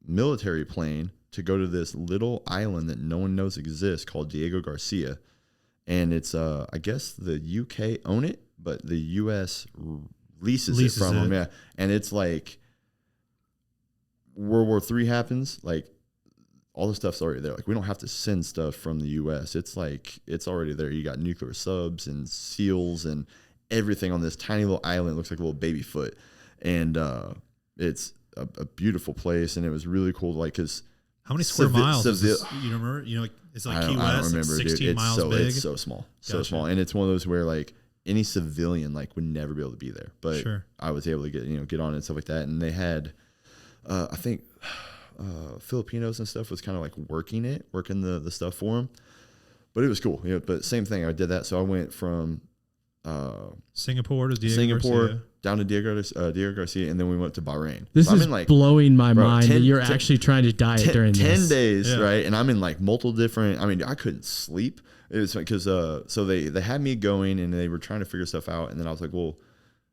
military plane to go to this little island that no one knows exists called Diego Garcia. And it's, I guess the UK own it, but the US leases it from them. Yeah. And it's like World War III happens. Like all the stuff's already there. Like we don't have to send stuff from the US. It's like, it's already there. You got nuclear subs and SEALs and everything on this tiny little island. It looks like a little baby foot. And, it's a beautiful place. And it was really cool. Like, cause how many square miles is this, you remember? Like it's like Key West. I don't remember, 16 dude. miles big. It's so small, so small, and it's one of those where like any civilian like would never be able to be there, but I was able to get on it and stuff like that. And they had, I think, Filipinos and stuff was kind of like working the stuff for them, but it was cool. But same thing, I did that. So I went from Singapore to Diego Garcia. Down to Diego Garcia, and then we went to Bahrain. This is like blowing my mind that you're actually trying to diet during 10 days, right? And I'm in like multiple different. I mean, I couldn't sleep. It was because so they had me going, and they were trying to figure stuff out, and then I was like, well,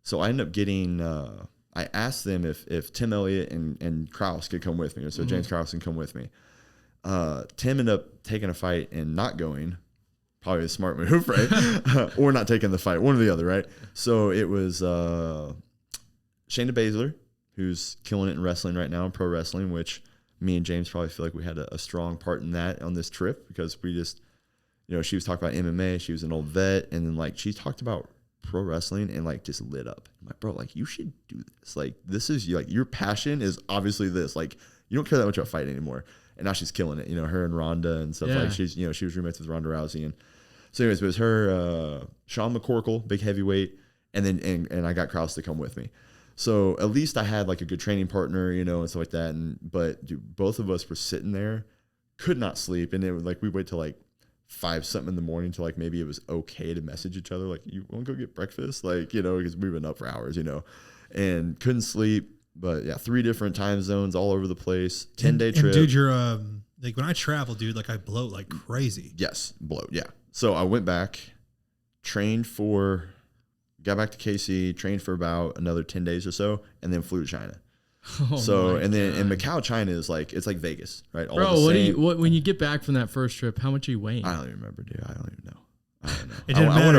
so I ended up getting. I asked them if Tim Elliott and Krause could come with me, so James Krause can come with me. Tim ended up taking a fight and not going. Probably a smart move, right? Or not taking the fight, one or the other, right? So it was Shayna Baszler, who's killing it in wrestling right now in pro wrestling, which me and James probably feel like we had a strong part in that on this trip because we just, she was talking about MMA. She was an old vet. And then like she talked about pro wrestling and like just lit up. I'm like, bro, like you should do this. Like this is like your passion is obviously this. Like you don't care that much about fighting anymore. And now she's killing it. Her and Ronda and stuff like she's, she was roommates with Ronda Rousey. And so anyways, it was her, Sean McCorkle, big heavyweight. And then, and I got Krause to come with me. So at least I had like a good training partner, and stuff like that. But dude, both of us were sitting there, could not sleep. And it was like, we wait till like 5 something in the morning till like, maybe it was okay to message each other. Like, you want to go get breakfast? Like, because we've been up for hours, and couldn't sleep. But yeah, 3 different time zones all over the place. 10-day trip. And dude, you're like when I travel, dude, like I bloat like crazy. Yes, bloat. Yeah. So I went back, got back to KC, trained for about another 10 days or so, and then flew to China. Then in Macau, China is like, it's like Vegas, right? All bro, when you get back from that first trip, how much are you weighing? I don't even remember, dude. I don't even know.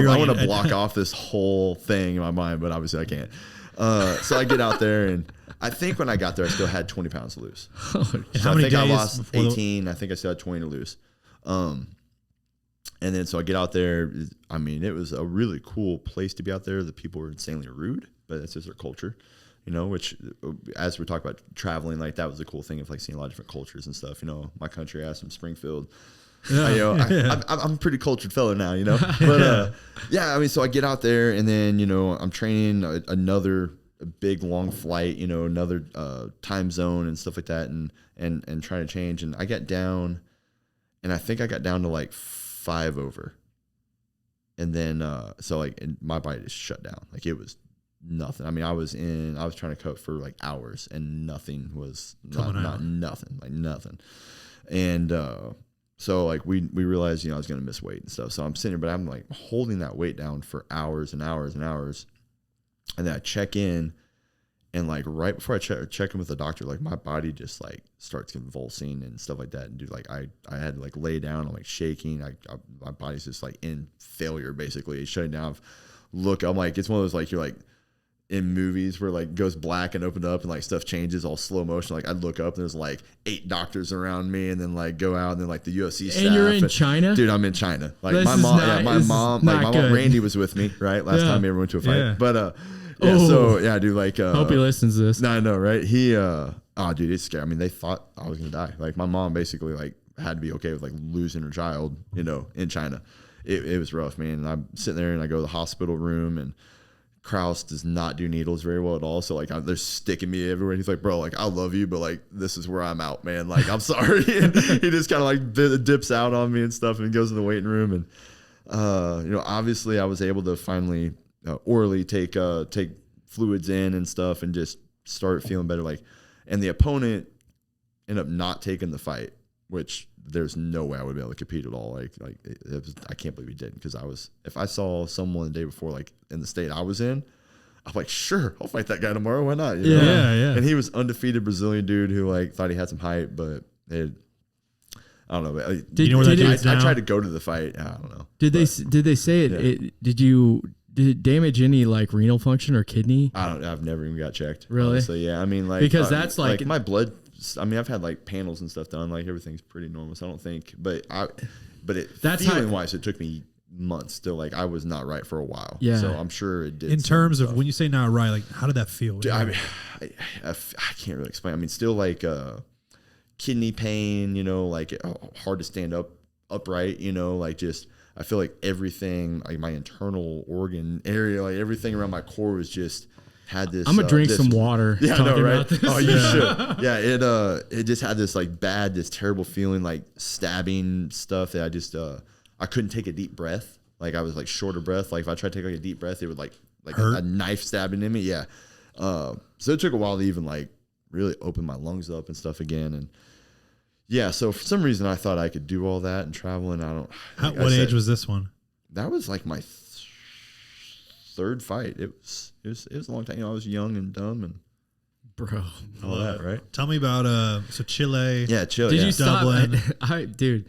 I want to block off this whole thing in my mind, but obviously I can't. So I get out there, and I think when I got there, I still had 20 pounds to lose. So I think I lost 18. I think I still had 20 to lose. And then so I get out there. I mean, it was a really cool place to be out there. The people were insanely rude, but that's just their culture, which as we're talking about traveling, like that was the cool thing of like seeing a lot of different cultures and stuff. My country, I was from Springfield. I'm a pretty cultured fellow now, but I mean, so I get out there, and then, I'm training another big long flight, another time zone and stuff like that. And trying to change. And I got down, and I think I got down to like 5 over. And then, so like, and my body just shut down. Like it was nothing. I mean, I was trying to cut for like hours and nothing was nothing. And, so like we realized, you know, I was going to miss weight and stuff. So I'm sitting here, but I'm like holding that weight down for hours and hours and hours. And then I check in, and like right before I check in with the doctor, like my body just like starts convulsing and stuff like that. And dude, like I had to like lay down, I'm like shaking. My body's just like in failure, basically. It's shutting down. I'm like, it's one of those, like, you're like in movies where like goes black and opened up and like stuff changes all slow motion. Like I'd look up and there's like 8 doctors around me, and then like go out and then like the UFC staff. And you're in China? Dude, I'm in China. Like my mom Randy was with me, right? Last time we ever went to a fight. Yeah. But so yeah, dude, like hope he listens to this. No, I know, right? He dude, it's scary. I mean, they thought I was gonna die. Like my mom basically like had to be okay with like losing her child, you know, in China. It was rough, man. And I'm sitting there and I go to the hospital room, and Kraus does not do needles very well at all. So like they're sticking me everywhere. He's like, bro, like I love you, but like this is where I'm out, man. Like I'm sorry. And he just kind of like dips out on me and stuff, and goes in the waiting room. And you know, obviously I was able to finally orally take fluids in and stuff, and just start feeling better. Like, and the opponent ended up not taking the fight, which there's no way I would be able to compete at all. I can't believe he didn't, because if I saw someone the day before, like in the state I was in, I'm like, sure, I'll fight that guy tomorrow. Why not? You know? Yeah. And he was undefeated Brazilian dude who like thought he had some height, but I don't know. I tried to go to the fight. I don't know. Did they say it? Yeah. Did it damage any like renal function or kidney? I've never even got checked. Really? Honestly. Yeah. I mean, like, because that's like my blood. I mean, I've had like panels and stuff done. Like everything's pretty normal. So I don't think, that's feeling wise, it took me months still. Like I was not right for a while. Yeah. So I'm sure it did. In terms of when you say not right, like how did that feel? Dude, I mean, I can't really explain. I mean, still like kidney pain, you know, like hard to stand upright, you know, like just, I feel like everything, like my internal organ area, like everything around my core was just had this. I'm gonna drink some water. Yeah, I know, right? This. Oh, you should. Yeah, it just had this like this terrible feeling, like stabbing stuff that I just I couldn't take a deep breath. Like I was like short of breath. Like if I tried to take like a deep breath, it would like a knife stabbing in me. Yeah. So it took a while to even like really open my lungs up and stuff again. And yeah, so for some reason I thought I could do all that and travel, and I don't. What age was this one? That was like my third fight. It was a long time. You know, I was young and dumb and bro, all that, right? Tell me about so Chile. Yeah, Chile. Did you stop? Dude,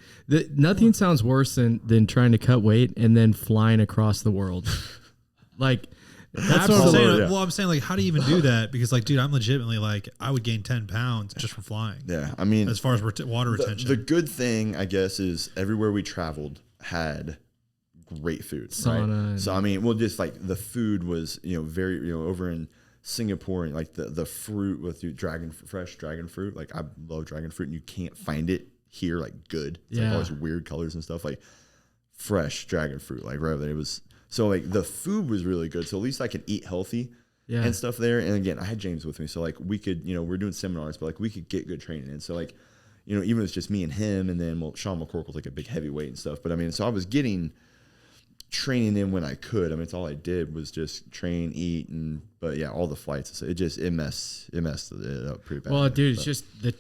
nothing sounds worse than trying to cut weight and then flying across the world. Like that's what I'm saying. Yeah. Well, I'm saying like, how do you even do that? Because like, dude, I'm legitimately like, I would gain 10 pounds just from flying. Yeah, I mean, as far as water retention. The good thing, I guess, is everywhere we traveled had great food. Sauna. Right? So I mean, well, just like the food was, you know, very, you know, over in Singapore, and like the fruit with fresh dragon fruit. Like I love dragon fruit, and you can't find it here like good. It's like all these weird colors and stuff. Like fresh dragon fruit, like right there. It was so like the food was really good. So at least I could eat healthy and stuff there. And again, I had James with me, so like we could, you know, we're doing seminars, but like we could get good training in. So like, you know, even if it's just me and him, and then Sean McCorkle's like a big heavyweight and stuff. But I mean, so I was getting training in when I could. I mean, it's all I did was just train, eat, but yeah, all the flights. It messed it up pretty bad. Well, dude, it's just the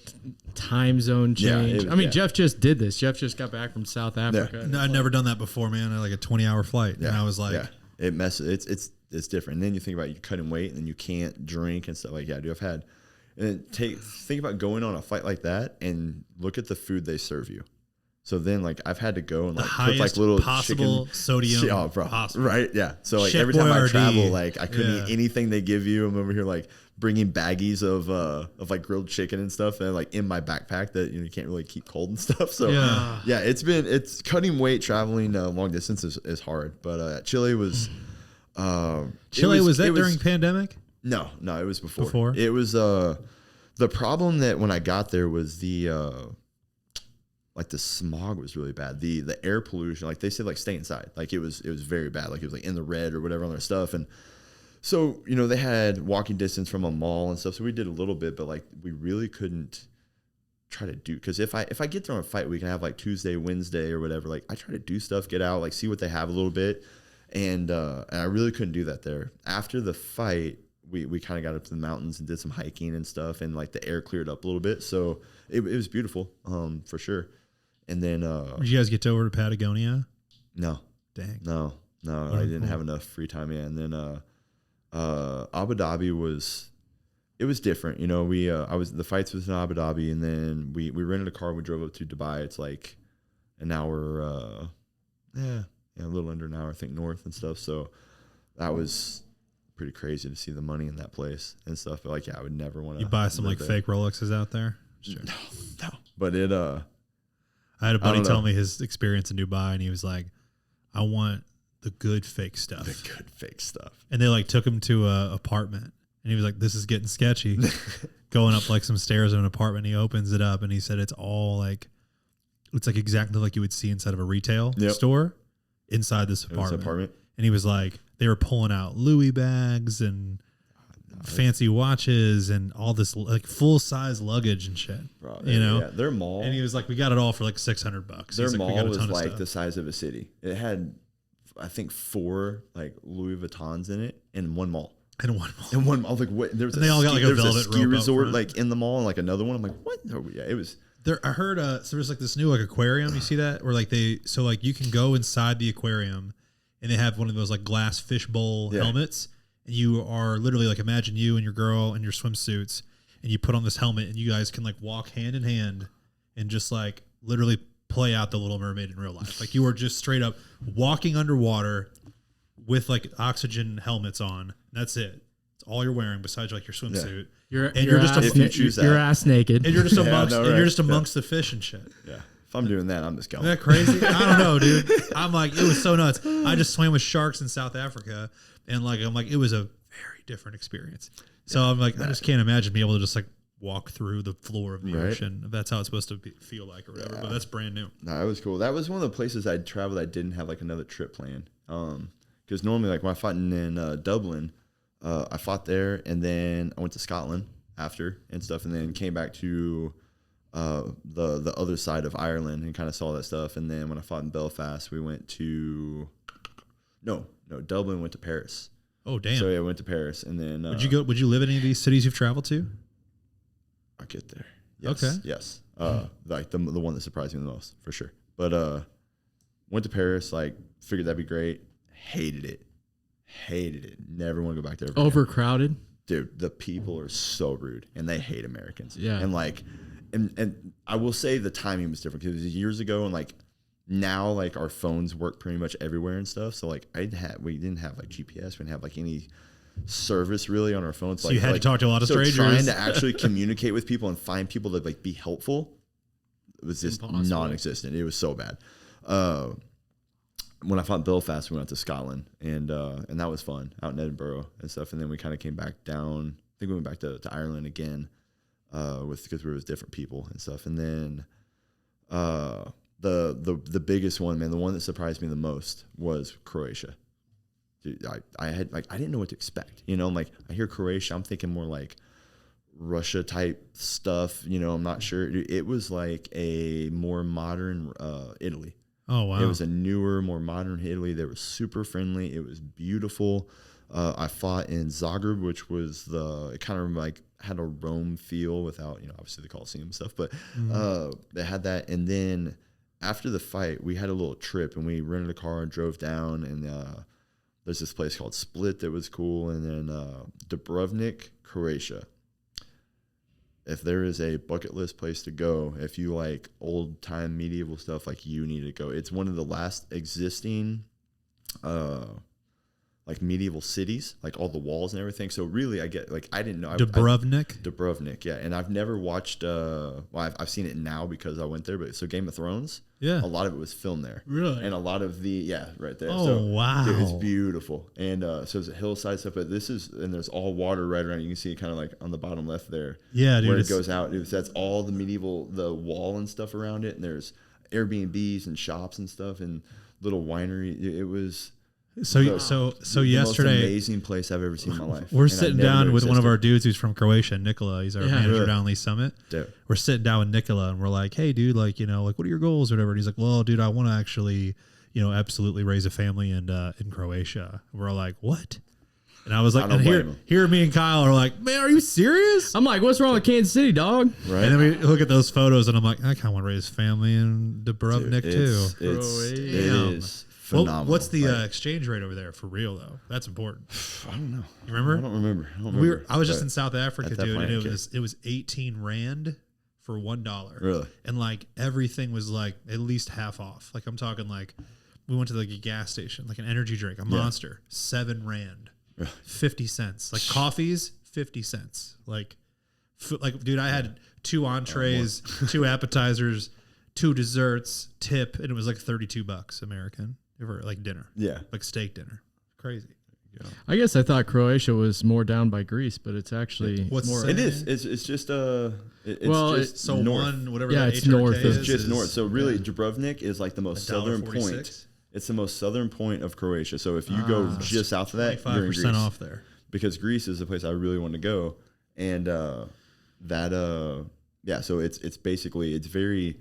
time zone change. I mean, Jeff just did this. Jeff just got back from South Africa. No, I'd never done that before, man. I had like a 20-hour flight, and I was like, it messes. It's different. And then you think about you cutting weight, and then you can't drink and stuff like that. Dude, I've had, and think about going on a flight like that, and look at the food they serve you. So then, like, I've had to go and like put like little possible chicken sodium, possible. Right? Yeah. So like Chef every time I Boyardee. travel, like I couldn't eat anything they give you. I'm over here like bringing baggies of like grilled chicken and stuff, and like in my backpack that you can't really keep cold and stuff. So yeah, it's cutting weight traveling long distance is hard. But Chile was Chile was that during pandemic? No, it was before. It was the problem that when I got there was the like the smog was really bad. The air pollution, like they said, like stay inside. Like it was very bad. Like it was like in the red or whatever on their stuff. And so, you know, they had walking distance from a mall and stuff. So we did a little bit, but like we really couldn't try to do, because if I get there on a fight week and I have like Tuesday, Wednesday or whatever, like I try to do stuff, get out, like see what they have a little bit. And I really couldn't do that there. After the fight, we kind of got up to the mountains and did some hiking and stuff, and like the air cleared up a little bit, so it was beautiful, for sure. And then did you guys get over to Patagonia? No. Dang. No, I didn't have enough free time yet. And then Abu Dhabi was different. You know, the fights was in Abu Dhabi, and then we rented a car and we drove up to Dubai. It's like an hour, a little under an hour, I think, north and stuff. So that was pretty crazy to see the money in that place and stuff. But like, yeah, I would never want to. You buy some like fake Rolexes out there? Sure. No. But I had a buddy tell me his experience in Dubai, and he was like, I want the good fake stuff. The good fake stuff. And they like took him to a apartment, and he was like, this is getting sketchy. Going up like some stairs of an apartment, he opens it up, and he said it's all like, it's like exactly like you would see inside of a retail store inside this apartment. And he was like, they were pulling out Louis bags and fancy watches and all this like full size luggage and shit. Bro, you know, their mall. And he was like, we got it all for like $600. Their mall was like the size of a city. It had, I think, 4 like Louis Vuittons in it in one mall. In one mall. Like, what? There was they all got like a velvet ski resort like in the mall, and like another one. I'm like, what? No, yeah, it was. There, I heard so there's like this new like aquarium. You see that? Where like like you can go inside the aquarium, and they have one of those like glass fishbowl helmets, and you are literally like, imagine you and your girl in your swimsuits, and you put on this helmet, and you guys can like walk hand in hand, and just like literally play out the Little Mermaid in real life. Like you are just straight up walking underwater with like oxygen helmets on. That's it. It's all you're wearing besides like your swimsuit. You're ass naked, and you're just amongst you're just amongst the fish and shit. Yeah. If I'm doing that, I'm just going. Isn't that crazy? I don't know, dude. I'm like, it was so nuts. I just swam with sharks in South Africa, and like I'm like, it was a very different experience. So I'm like, I just can't imagine being able to just like walk through the floor of the ocean. If that's how it's supposed to feel like or whatever. But that's brand new. No, it was cool. That was one of the places I'd traveled. I didn't have like another trip planned. Because normally, like when I fought in Dublin, I fought there, and then I went to Scotland after and stuff, and then came back to the other side of Ireland and kind of saw that stuff. And then when I fought in Belfast, we went to Dublin, went to Paris. Oh damn! So yeah, I went to Paris, and then would you live in any of these cities you've traveled to? I'll get there. Yes, okay. Yes. Like the one that surprised me the most for sure. But went to Paris, like figured that'd be great. Hated it. Never want to go back there. Overcrowded. Dude, the people are so rude, and they hate Americans. Yeah. And like, and I will say the timing was different because it was years ago, and like now, like our phones work pretty much everywhere and stuff. So like, we didn't have like GPS, we didn't have like any service really on our phones. So like, you had to talk to a lot of strangers. Trying to actually communicate with people and find people that like be helpful, it was just non-existent. It was so bad. When I fought Belfast, we went to Scotland, and that was fun out in Edinburgh and stuff. And then we kind of came back down. I think we went back to Ireland again, because we were with different people and stuff. And then the biggest one, man, the one that surprised me the most was Croatia. Dude, I didn't know what to expect. You know, I'm like, I hear Croatia, I'm thinking more like Russia type stuff. You know, I'm not sure. It was like a more modern Italy. Oh, wow. It was a newer, more modern Italy. They were super friendly. It was beautiful. I fought in Zagreb, which was it kind of like had a Rome feel without, obviously the Colosseum and stuff, but they had that. And then after the fight, we had a little trip, and we rented a car and drove down, and there's this place called Split that was cool. And then Dubrovnik, Croatia. If there is a bucket list place to go, if you like old time medieval stuff, like you need to go. It's one of the last existing, like medieval cities, like all the walls and everything. So really, I didn't know. Dubrovnik, yeah. And I've never watched. I've seen it now because I went there. But so Game of Thrones, yeah, a lot of it was filmed there. Really, and a lot of right there. Oh, so, wow, dude, it's beautiful. And so it's a hillside stuff, but there's all water right around. You can see it kind of like on the bottom left there. Yeah, dude, where it goes out. That's all the the wall and stuff around it. And there's Airbnbs and shops and stuff and little winery. It was. So yesterday, most amazing place I've ever seen in my life. We're sitting down with one of our dudes who's from Croatia, Nikola. He's our manager down on Lee Summit. Dude. We're sitting down with Nikola, and we're like, "Hey, dude, like, what are your goals or whatever?" And he's like, "Well, dude, I want to actually absolutely raise a family in Croatia. We're all like, what? And I was like, and here me and Kyle are like, man, are you serious? I'm like, what's wrong with Kansas City, dog? Right. And then we look at those photos, and I'm like, I kind of want to raise family in Dubrovnik too. It is phenomenal. Well, what's the exchange rate over there for real though? That's important. I don't know. You remember? I don't remember. I was just in South Africa, dude, and it was 18 rand for $1. Really? And like everything was like at least half off. Like I'm talking like we went to like a gas station, like an energy drink, a Monster, 7 rand. 50 cents. Like coffees, 50 cents. Like dude, I had 2 entrees, 2 appetizers, 2 desserts, tip, and it was like $32 American for like dinner. Yeah. Like steak dinner. Crazy. I guess I thought Croatia was more down by Greece, but it's actually more. It is. It's just it's north. Whatever. Yeah, it's HRK north. It's just north. So really, Dubrovnik is like the most southern point. It's the most southern point of Croatia. So if you go just south of that, you're in Greece. Off there. Because Greece is the place I really want to go, and so it's basically it's very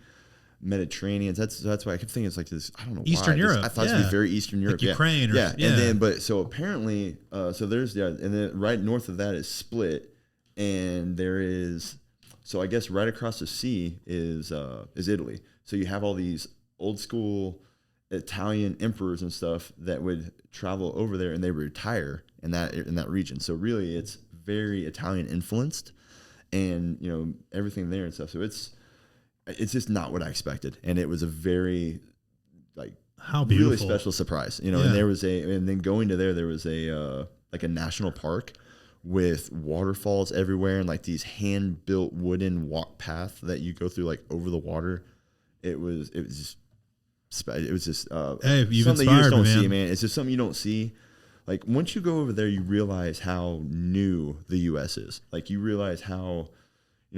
Mediterranean. That's why I kept thinking it's like this. I don't know. Eastern Europe. I thought it'd be very Eastern Europe, like Ukraine. And then so apparently, and then right north of that is Split, and there is I guess right across the sea is Italy. So you have all these old school Italian emperors and stuff that would travel over there, and they retire in that region. So really, it's very Italian influenced, and everything there and stuff. So it's just not what I expected, and it was a very how beautiful, really special surprise. And then going to there was a like a national park with waterfalls everywhere and like these hand built wooden walk path that you go through like over the water. It was just hey, you've something you just don't me, see, man. It's just something you don't see. Like once you go over there, you realize how new the U.S. is. Like you realize how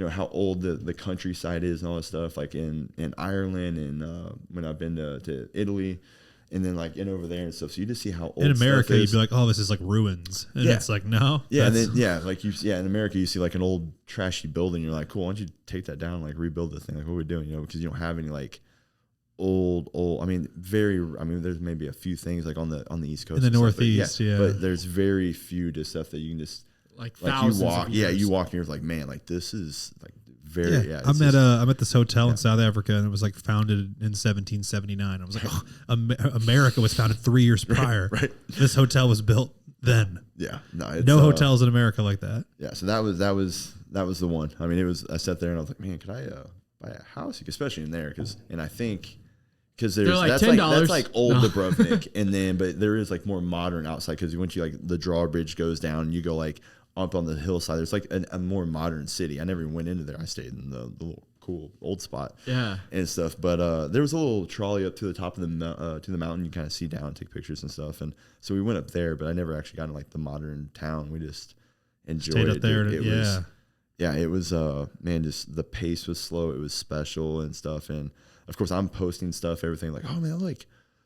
how old the countryside is and all that stuff. Like in Ireland and when I've been to Italy, and then like in over there and stuff. So you just see how old in America stuff is. You'd be like, oh, this is like ruins, and it's like no, and then in America you see like an old trashy building. You're like, cool, why don't you take that down and like rebuild the thing? Like what are we doing? Because you don't have any like old. There's maybe a few things like on the East Coast, in the Northeast, but there's very few just stuff that you can just like thousands you walk, of years. You walk and you're like, man, like this is like very. I'm at this hotel in South Africa, and it was like founded in 1779. I was like, oh, America was founded 3 years prior. Right. This hotel was built then. Yeah, no hotels in America like that. Yeah, so that was the one. I mean, I sat there and I was like, man, could I buy a house, especially in there? Because there's like that's $10. That's like old Dubrovnik, and then but there is like more modern outside because once you like the drawbridge goes down, and you go like up on the hillside. There's like a more modern city. I never went into there. I stayed in the little cool old spot, and stuff. But there was a little trolley up to the top of the mountain. You kind of see down, take pictures and stuff. And so we went up there, but I never actually got into like the modern town. We just enjoyed Stayed it. Up there. It was man, just the pace was slow. It was special and stuff. And of course, I'm posting stuff, everything like, oh man,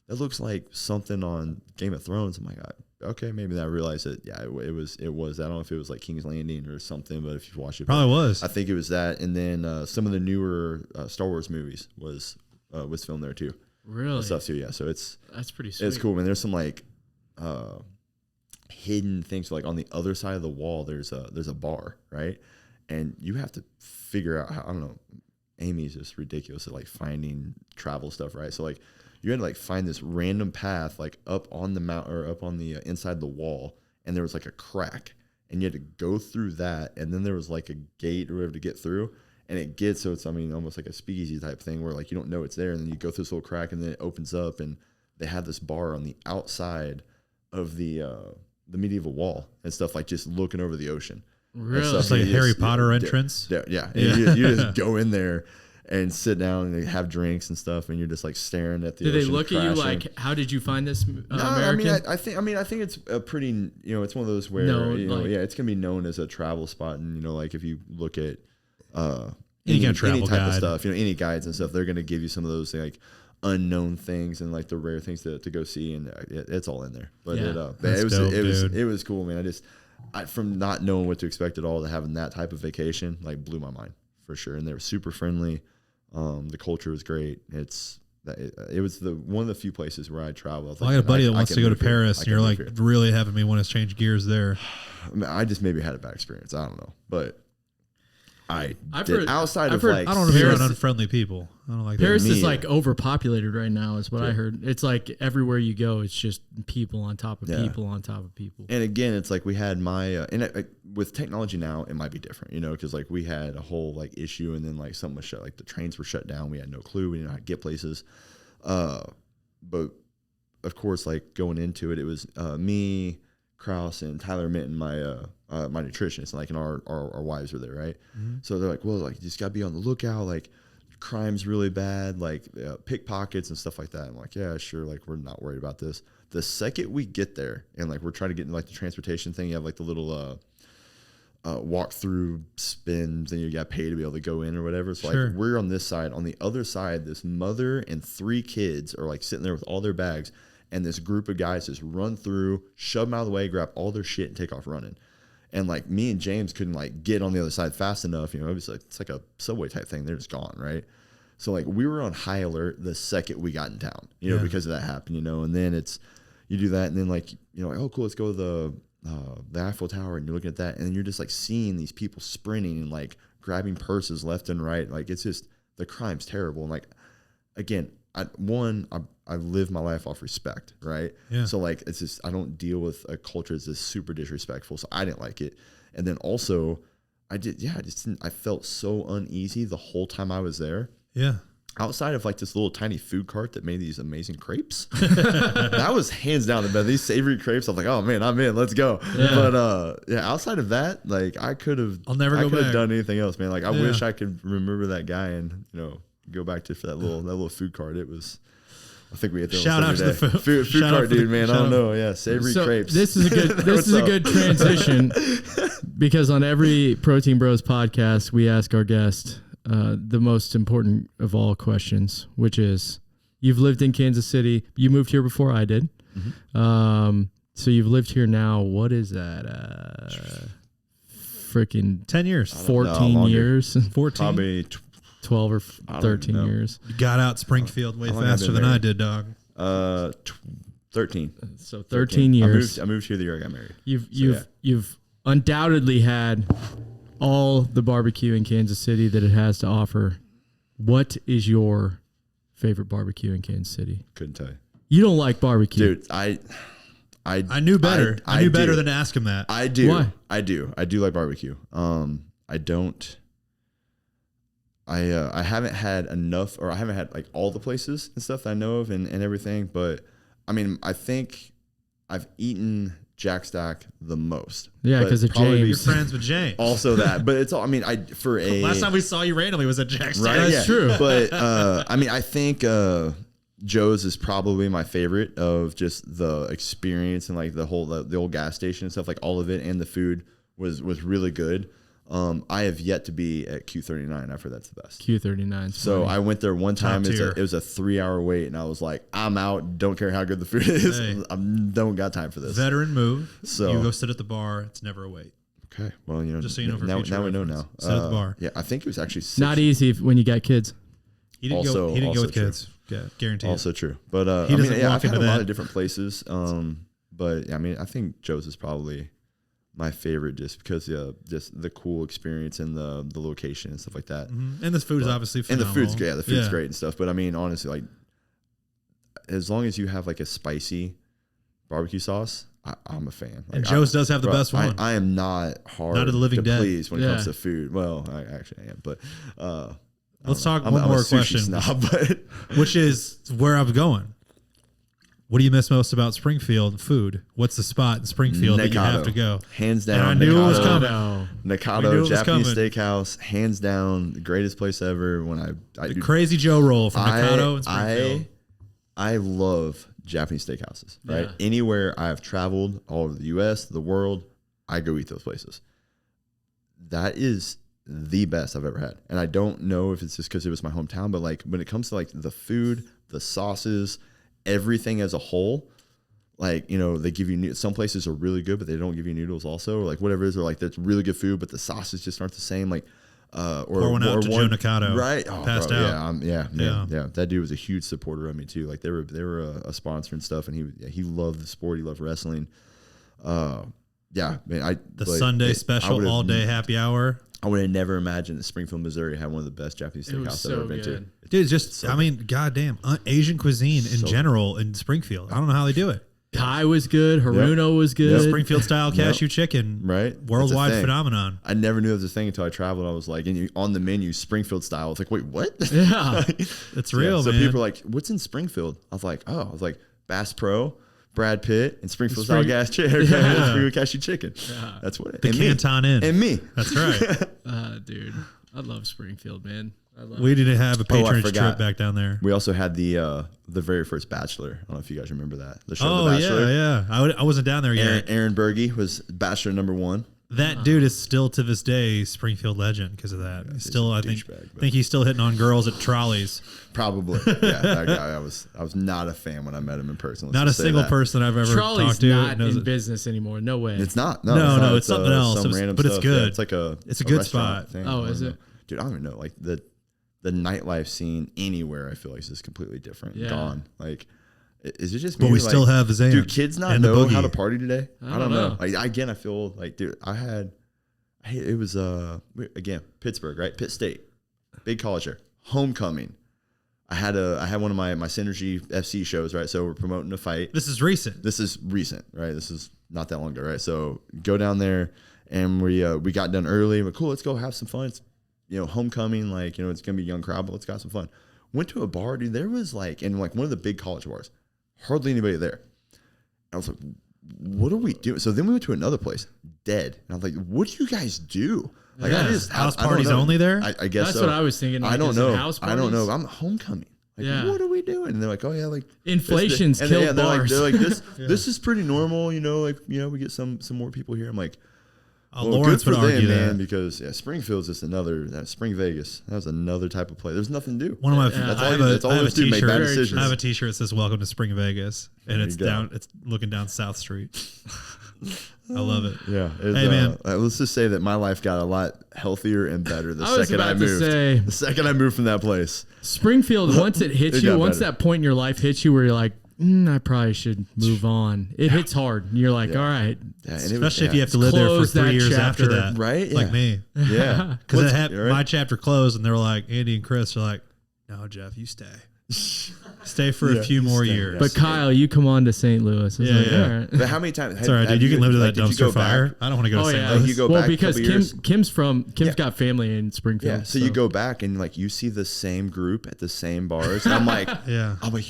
that looks like something on Game of Thrones. I'm like, okay, maybe I realized that. Yeah, it was. I don't know if it was like King's Landing or something, but if you watch it, probably was. I think it was that. And then some of the newer Star Wars movies was filmed there too. Really? And stuff too. Yeah, so that's pretty sweet. It's cool, man. There's some like hidden things. Like on the other side of the wall, there's a bar, right? And you have to figure out how. I don't know. Amy's just ridiculous at like finding travel stuff, right? So like you had to like find this random path like up on the mountain or up on the inside the wall, and there was like a crack, and you had to go through that, and then there was like a gate or whatever to get through, and it gets so it's almost like a speakeasy type thing where like you don't know it's there, and then you go through this little crack, and then it opens up, and they have this bar on the outside of the medieval wall and stuff, like just looking over the ocean. Really? It's like a Harry Potter entrance. Yeah. You just go in there and sit down and they have drinks and stuff, and you're just like staring at the ocean. Did they look crashing. at you like, how did you find this American? I think it's a pretty, it's one of those where, it's going to be known as a travel spot. And, like if you look at any kind of travel any type guide. of stuff, any guides and stuff, they're going to give you some of those like unknown things and like the rare things to go see. And it's all in there. But it was cool, man. From not knowing what to expect at all to having that type of vacation, like blew my mind for sure. And they were super friendly. The culture was great. It's it was one of the few places where I traveled. I got a buddy that wants to go to Paris, and you're like here. really having me want to change gears there. I mean, I just maybe had a bad experience. I don't know, but I've heard outside of heard, like, I don't want to be around unfriendly people. I don't like Paris that. is like overpopulated right now, is what I heard. It's like everywhere you go, it's just people on top of people on top of people. And again, it's like we had with technology now, it might be different, you know, because like we had a whole like issue, and then like something was shut, like the trains were shut down. We had no clue. We didn't know how to get places. But of course, like going into it, it was me, Kraus, and Tyler Minton, my nutritionist, like, and our wives were there, right? Mm-hmm. So they're like, well, like, you just gotta be on the lookout, like, crime's really bad, like pickpockets and stuff like that. I'm like, yeah, sure, like, we're not worried about this. The second we get there, and like we're trying to get in like the transportation thing, you have like the little walk through spins, and you got paid to be able to go in or whatever. So like we're on this side. On the other side, this mother and 3 kids are like sitting there with all their bags, and this group of guys just run through, shove them out of the way, grab all their shit, and take off running. And like me and James couldn't like get on the other side fast enough. You know, it was like, it's like a subway type thing. They're just gone, right? So like we were on high alert the second we got in town, you know, because of that happened, you know. And then you do that, and then like, you know, like, oh cool, let's go to the Eiffel Tower, and you're looking at that, and you're just like seeing these people sprinting and like grabbing purses left and right. Like, it's just, the crime's terrible. And like, again, I live my life off respect, right? Yeah. So like, it's just, I don't deal with a culture that's just super disrespectful. So I didn't like it. And then also I felt so uneasy the whole time I was there. Yeah. Outside of like this little tiny food cart that made these amazing crepes. That was hands down the best. These savory crepes, I'm like, oh man, I'm in, let's go. Yeah. But outside of that, like I could have done anything else, man. Like I wish I could remember that guy and, you know, go back to that little food cart. It was, I think we had shout out to the food cart dude, man. I don't know. Yeah, savory crepes. This is a good transition because on every Protein Bros podcast, we ask our guest the most important of all questions, which is, you've lived in Kansas City. You moved here before I did. Mm-hmm. So you've lived here now. What is that? Freaking 10 years, 14 years, 14, probably 12 or 13 years. You got out Springfield way faster than I did, dog. 13. So 13 years. I moved here the year I got married. You've undoubtedly had all the barbecue in Kansas City that it has to offer. What is your favorite barbecue in Kansas City? Couldn't tell you. You don't like barbecue, dude. I knew better. I knew better than to ask him that. I do. Why? I do like barbecue. I don't. I haven't had enough, or I haven't had like all the places and stuff that I know of and everything. But I mean, I think I've eaten Jack Stack the most. Yeah, because of James. You're friends with James. Also that, but it's all. I mean, last time we saw you randomly was at Jack Stack. Right, that's true. But I mean, I think Joe's is probably my favorite of just the experience and like the old gas station and stuff, like all of it, and the food was really good. I have yet to be at Q39. I've heard that's the best. Q39. So I went there one time. It was a 3-hour wait, and I was like, I'm out. Don't care how good the food is. Hey, I don't got time for this. Veteran move. So you go sit at the bar. It's never a wait. Okay. Well, you know, just so you know, for now we know now. Sit at the bar. Yeah, I think it was actually not easy when you got kids. He didn't go with kids. Yeah, guaranteed. Also true. But I've had a lot of different places. But I mean, I think Joe's is probably my favorite, just because just the cool experience and the location and stuff like that. Mm-hmm. And the food is obviously phenomenal. And the food's great and stuff. But I mean, honestly, like, as long as you have like a spicy barbecue sauce, I'm a fan. Like, and Joe's does have the best one. I am not hard not a living to please when it comes to food. Well, I actually am, but let's talk one more question, snob, but which is where I'm going. What do you miss most about Springfield food? What's the spot in Springfield that you have to go? Hands down. And I knew it was coming. Nakado Japanese Steakhouse, hands down, the greatest place ever. When the Crazy Joe roll from Nakado and Springfield. I love Japanese steakhouses. Right, anywhere I've traveled, all over the U.S., the world, I go eat those places. That is the best I've ever had, and I don't know if it's just because it was my hometown, but like when it comes to like the food, the sauces, everything as a whole, like, you know, they give you some places are really good, but they don't give you noodles also, or like whatever it is, or like that's really good food, but the sauces just aren't the same. Like Pour one out to Joe Nakato. Right. Passed out. Yeah. That dude was a huge supporter of me too. Like they were a sponsor and stuff, and he loved the sport. He loved wrestling. Man, the Sunday special all day happy hour. I would have never imagined that Springfield, Missouri had one of the best Japanese steakhouses I've ever been to. Dude, goddamn, Asian cuisine in general in Springfield. I don't know how they do it. Thai was good. Haruno was good. Springfield style cashew chicken. Right. Worldwide phenomenon. I never knew it was a thing until I traveled. I was like, on the menu, Springfield style. I was like, wait, what? Yeah. It's real, so man. people are like, what's in Springfield? I was like, Bass Pro, Brad Pitt, and Springfield style Springfield cashew chicken. Yeah. That's what it is. The Canton Inn. And me. That's right. Dude, I love Springfield, man. We didn't have a patronage trip back down there. We also had the very first Bachelor. I don't know if you guys remember that. The show The Bachelor. Yeah. I wasn't down there yet. Aaron Berge was Bachelor #1. That dude is still to this day Springfield legend because of that. He's still, I think he's still hitting on girls at trolleys. Probably. Yeah, that guy. I was not a fan when I met him in person. Not a single person I've ever talked to. Not in business anymore. No way. It's not. No, it's something else. But it's good. Yeah, it's like it's a good spot. Thing. Oh, is it? Dude, I don't even know. Like the nightlife scene anywhere, I feel like is just completely different. Yeah. Gone. Like, is it just me? But we still have Zan. Do kids not know how to party today? I don't know. Like, again, I feel like, dude, it was again, Pittsburgh, right? Pitt State, big college there. Homecoming. I had one of my Synergy FC shows, right? So we're promoting a fight. This is recent, right? This is not that long ago, right? So go down there, and we got done early. We're cool. Let's go have some fun. It's homecoming, like, it's gonna be a young crowd, but let's got some fun. Went to a bar, dude. There was in one of the big college bars, hardly anybody there. I was like, what are we doing? So then we went to another place, dead. And I was like, what do you guys do? Like, house parties only there? I guess that's so. what I was thinking. I don't know. I don't know. I'm homecoming. Like, what are we doing? And they're like, oh yeah, like inflation's killed bars. They're like this. This is pretty normal, we get some more people here. I'm like, Lawrence would argue that, man, because Springfield's just Spring Vegas. That was another type of play. There's nothing to do. One of my that's all I have a t-shirt. Bad decisions. I have a T-shirt that says "Welcome to Spring Vegas," and it's looking down South Street. I love it. Yeah. Hey man, let's just say that my life got a lot healthier and better the second I moved. The second I moved from that place. Springfield, once it hits you, once that point in your life hits you where you're like, I probably should move on. It hits hard. And you're like, all right. Yeah, especially if you have to live there for 3 years after that. Right? Like me. Yeah. Because my chapter closed and they were like, Andy and Chris are like, no, Jeff, you stay. Stay for a few more years. But Kyle, you come on to St. Louis. All right. But how many times? Sorry, dude. You can live to that dumpster fire. I don't want to go to St. Louis. You go back because Kim's got family in Springfield. Yeah. So you go back and you see the same group at the same bars. And I'm like,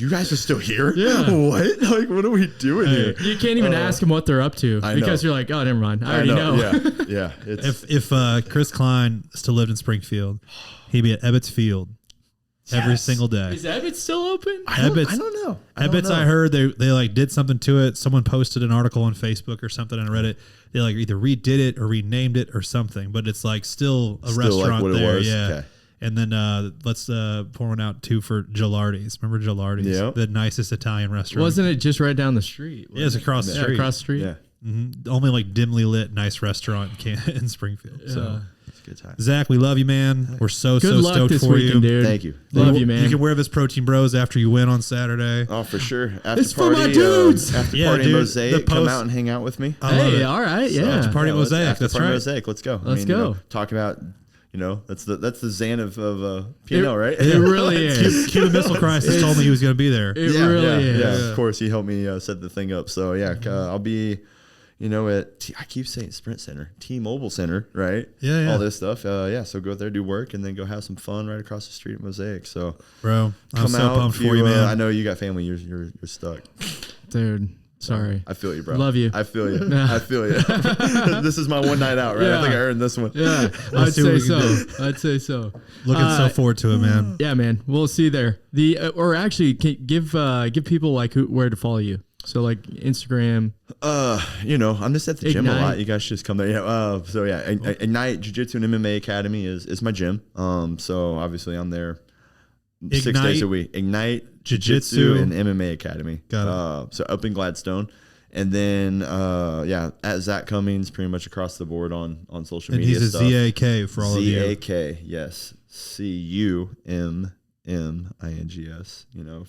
you guys are still here? Yeah. What? Like, what are we doing here? You can't even ask them what they're up to because you're like, oh, never mind. I already know. Yeah. If Chris Klein still lived in Springfield, he'd be at Ebbets Field. Every single day. Is Ebbets still open? I don't know. Ebbets, I heard they did something to it. Someone posted an article on Facebook or something and I read it. They either redid it or renamed it or something, but it's still a restaurant what there. It was? Yeah. Okay. And then let's pour one out too for Gilardi's. Remember Gilardi's? Yeah. The nicest Italian restaurant. Wasn't it just right down the street? Yeah, it's across the street. Yeah, across the street. Yeah. Mm-hmm. Only dimly lit nice restaurant in Springfield. Yeah. So. Good time. Zach, we love you, man. We're so stoked this for weekend, you, dude. Thank you. Love you, man. You can wear this Protein Bros after you win on Saturday. Oh, for sure. After it's party, for my dudes. After party Mosaic, come out and hang out with me. Hey, all right, yeah. After party Mosaic, that's right. Mosaic, let's go. Let's go. Talk about. That's the Zan of P&L, right? It really is. Cuban Missile Crisis told me he was going to be there. It really is. Yeah, of course. He helped me set the thing up. So, I'll be, I keep saying Sprint Center, T-Mobile Center, right? Yeah. All this stuff. So go out there, do work, and then go have some fun right across the street at Mosaic. So, bro, I'm so pumped for you, man. I know you got family. You're stuck. Dude. Sorry. I feel you, bro. Love you. I feel you. I feel you. This is my one night out, right? Yeah. I think I earned this one. Yeah, I'd say so. Looking so forward to it, man. Yeah, man. We'll see you there. Or actually, give people where to follow you. So Instagram. I'm just at the gym a lot. You guys should just come there. Yeah. Ignite Jiu-Jitsu and MMA Academy is my gym. So obviously I'm there 6 days a week. Ignite Jiu-Jitsu and MMA Academy. Got it. So up in Gladstone. And then, at Zak Cummings, pretty much across the board on social and media. And he's stuff. a ZAK for all of you. ZAK, yes. CUMMINGS,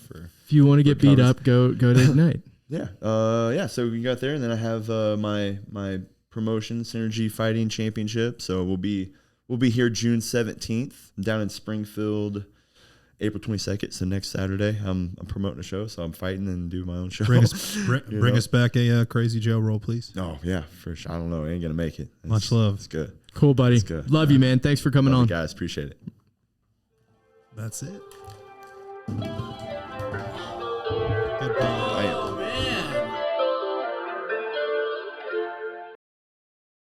for. If you want to get beat up, go to Ignite. Yeah. So we got there, and then I have my promotion, Synergy Fighting Championship. So we'll be here June 17th down in Springfield, April 22nd. So next Saturday, I'm promoting a show, so I'm fighting and do my own show. Bring us back a Crazy Joe roll, please. Oh yeah, for sure. I don't know. I ain't gonna make it. Much love. It's good. Cool, buddy. It's good. Love you, man. Thanks for coming on, guys. Appreciate it. That's it. Goodbye.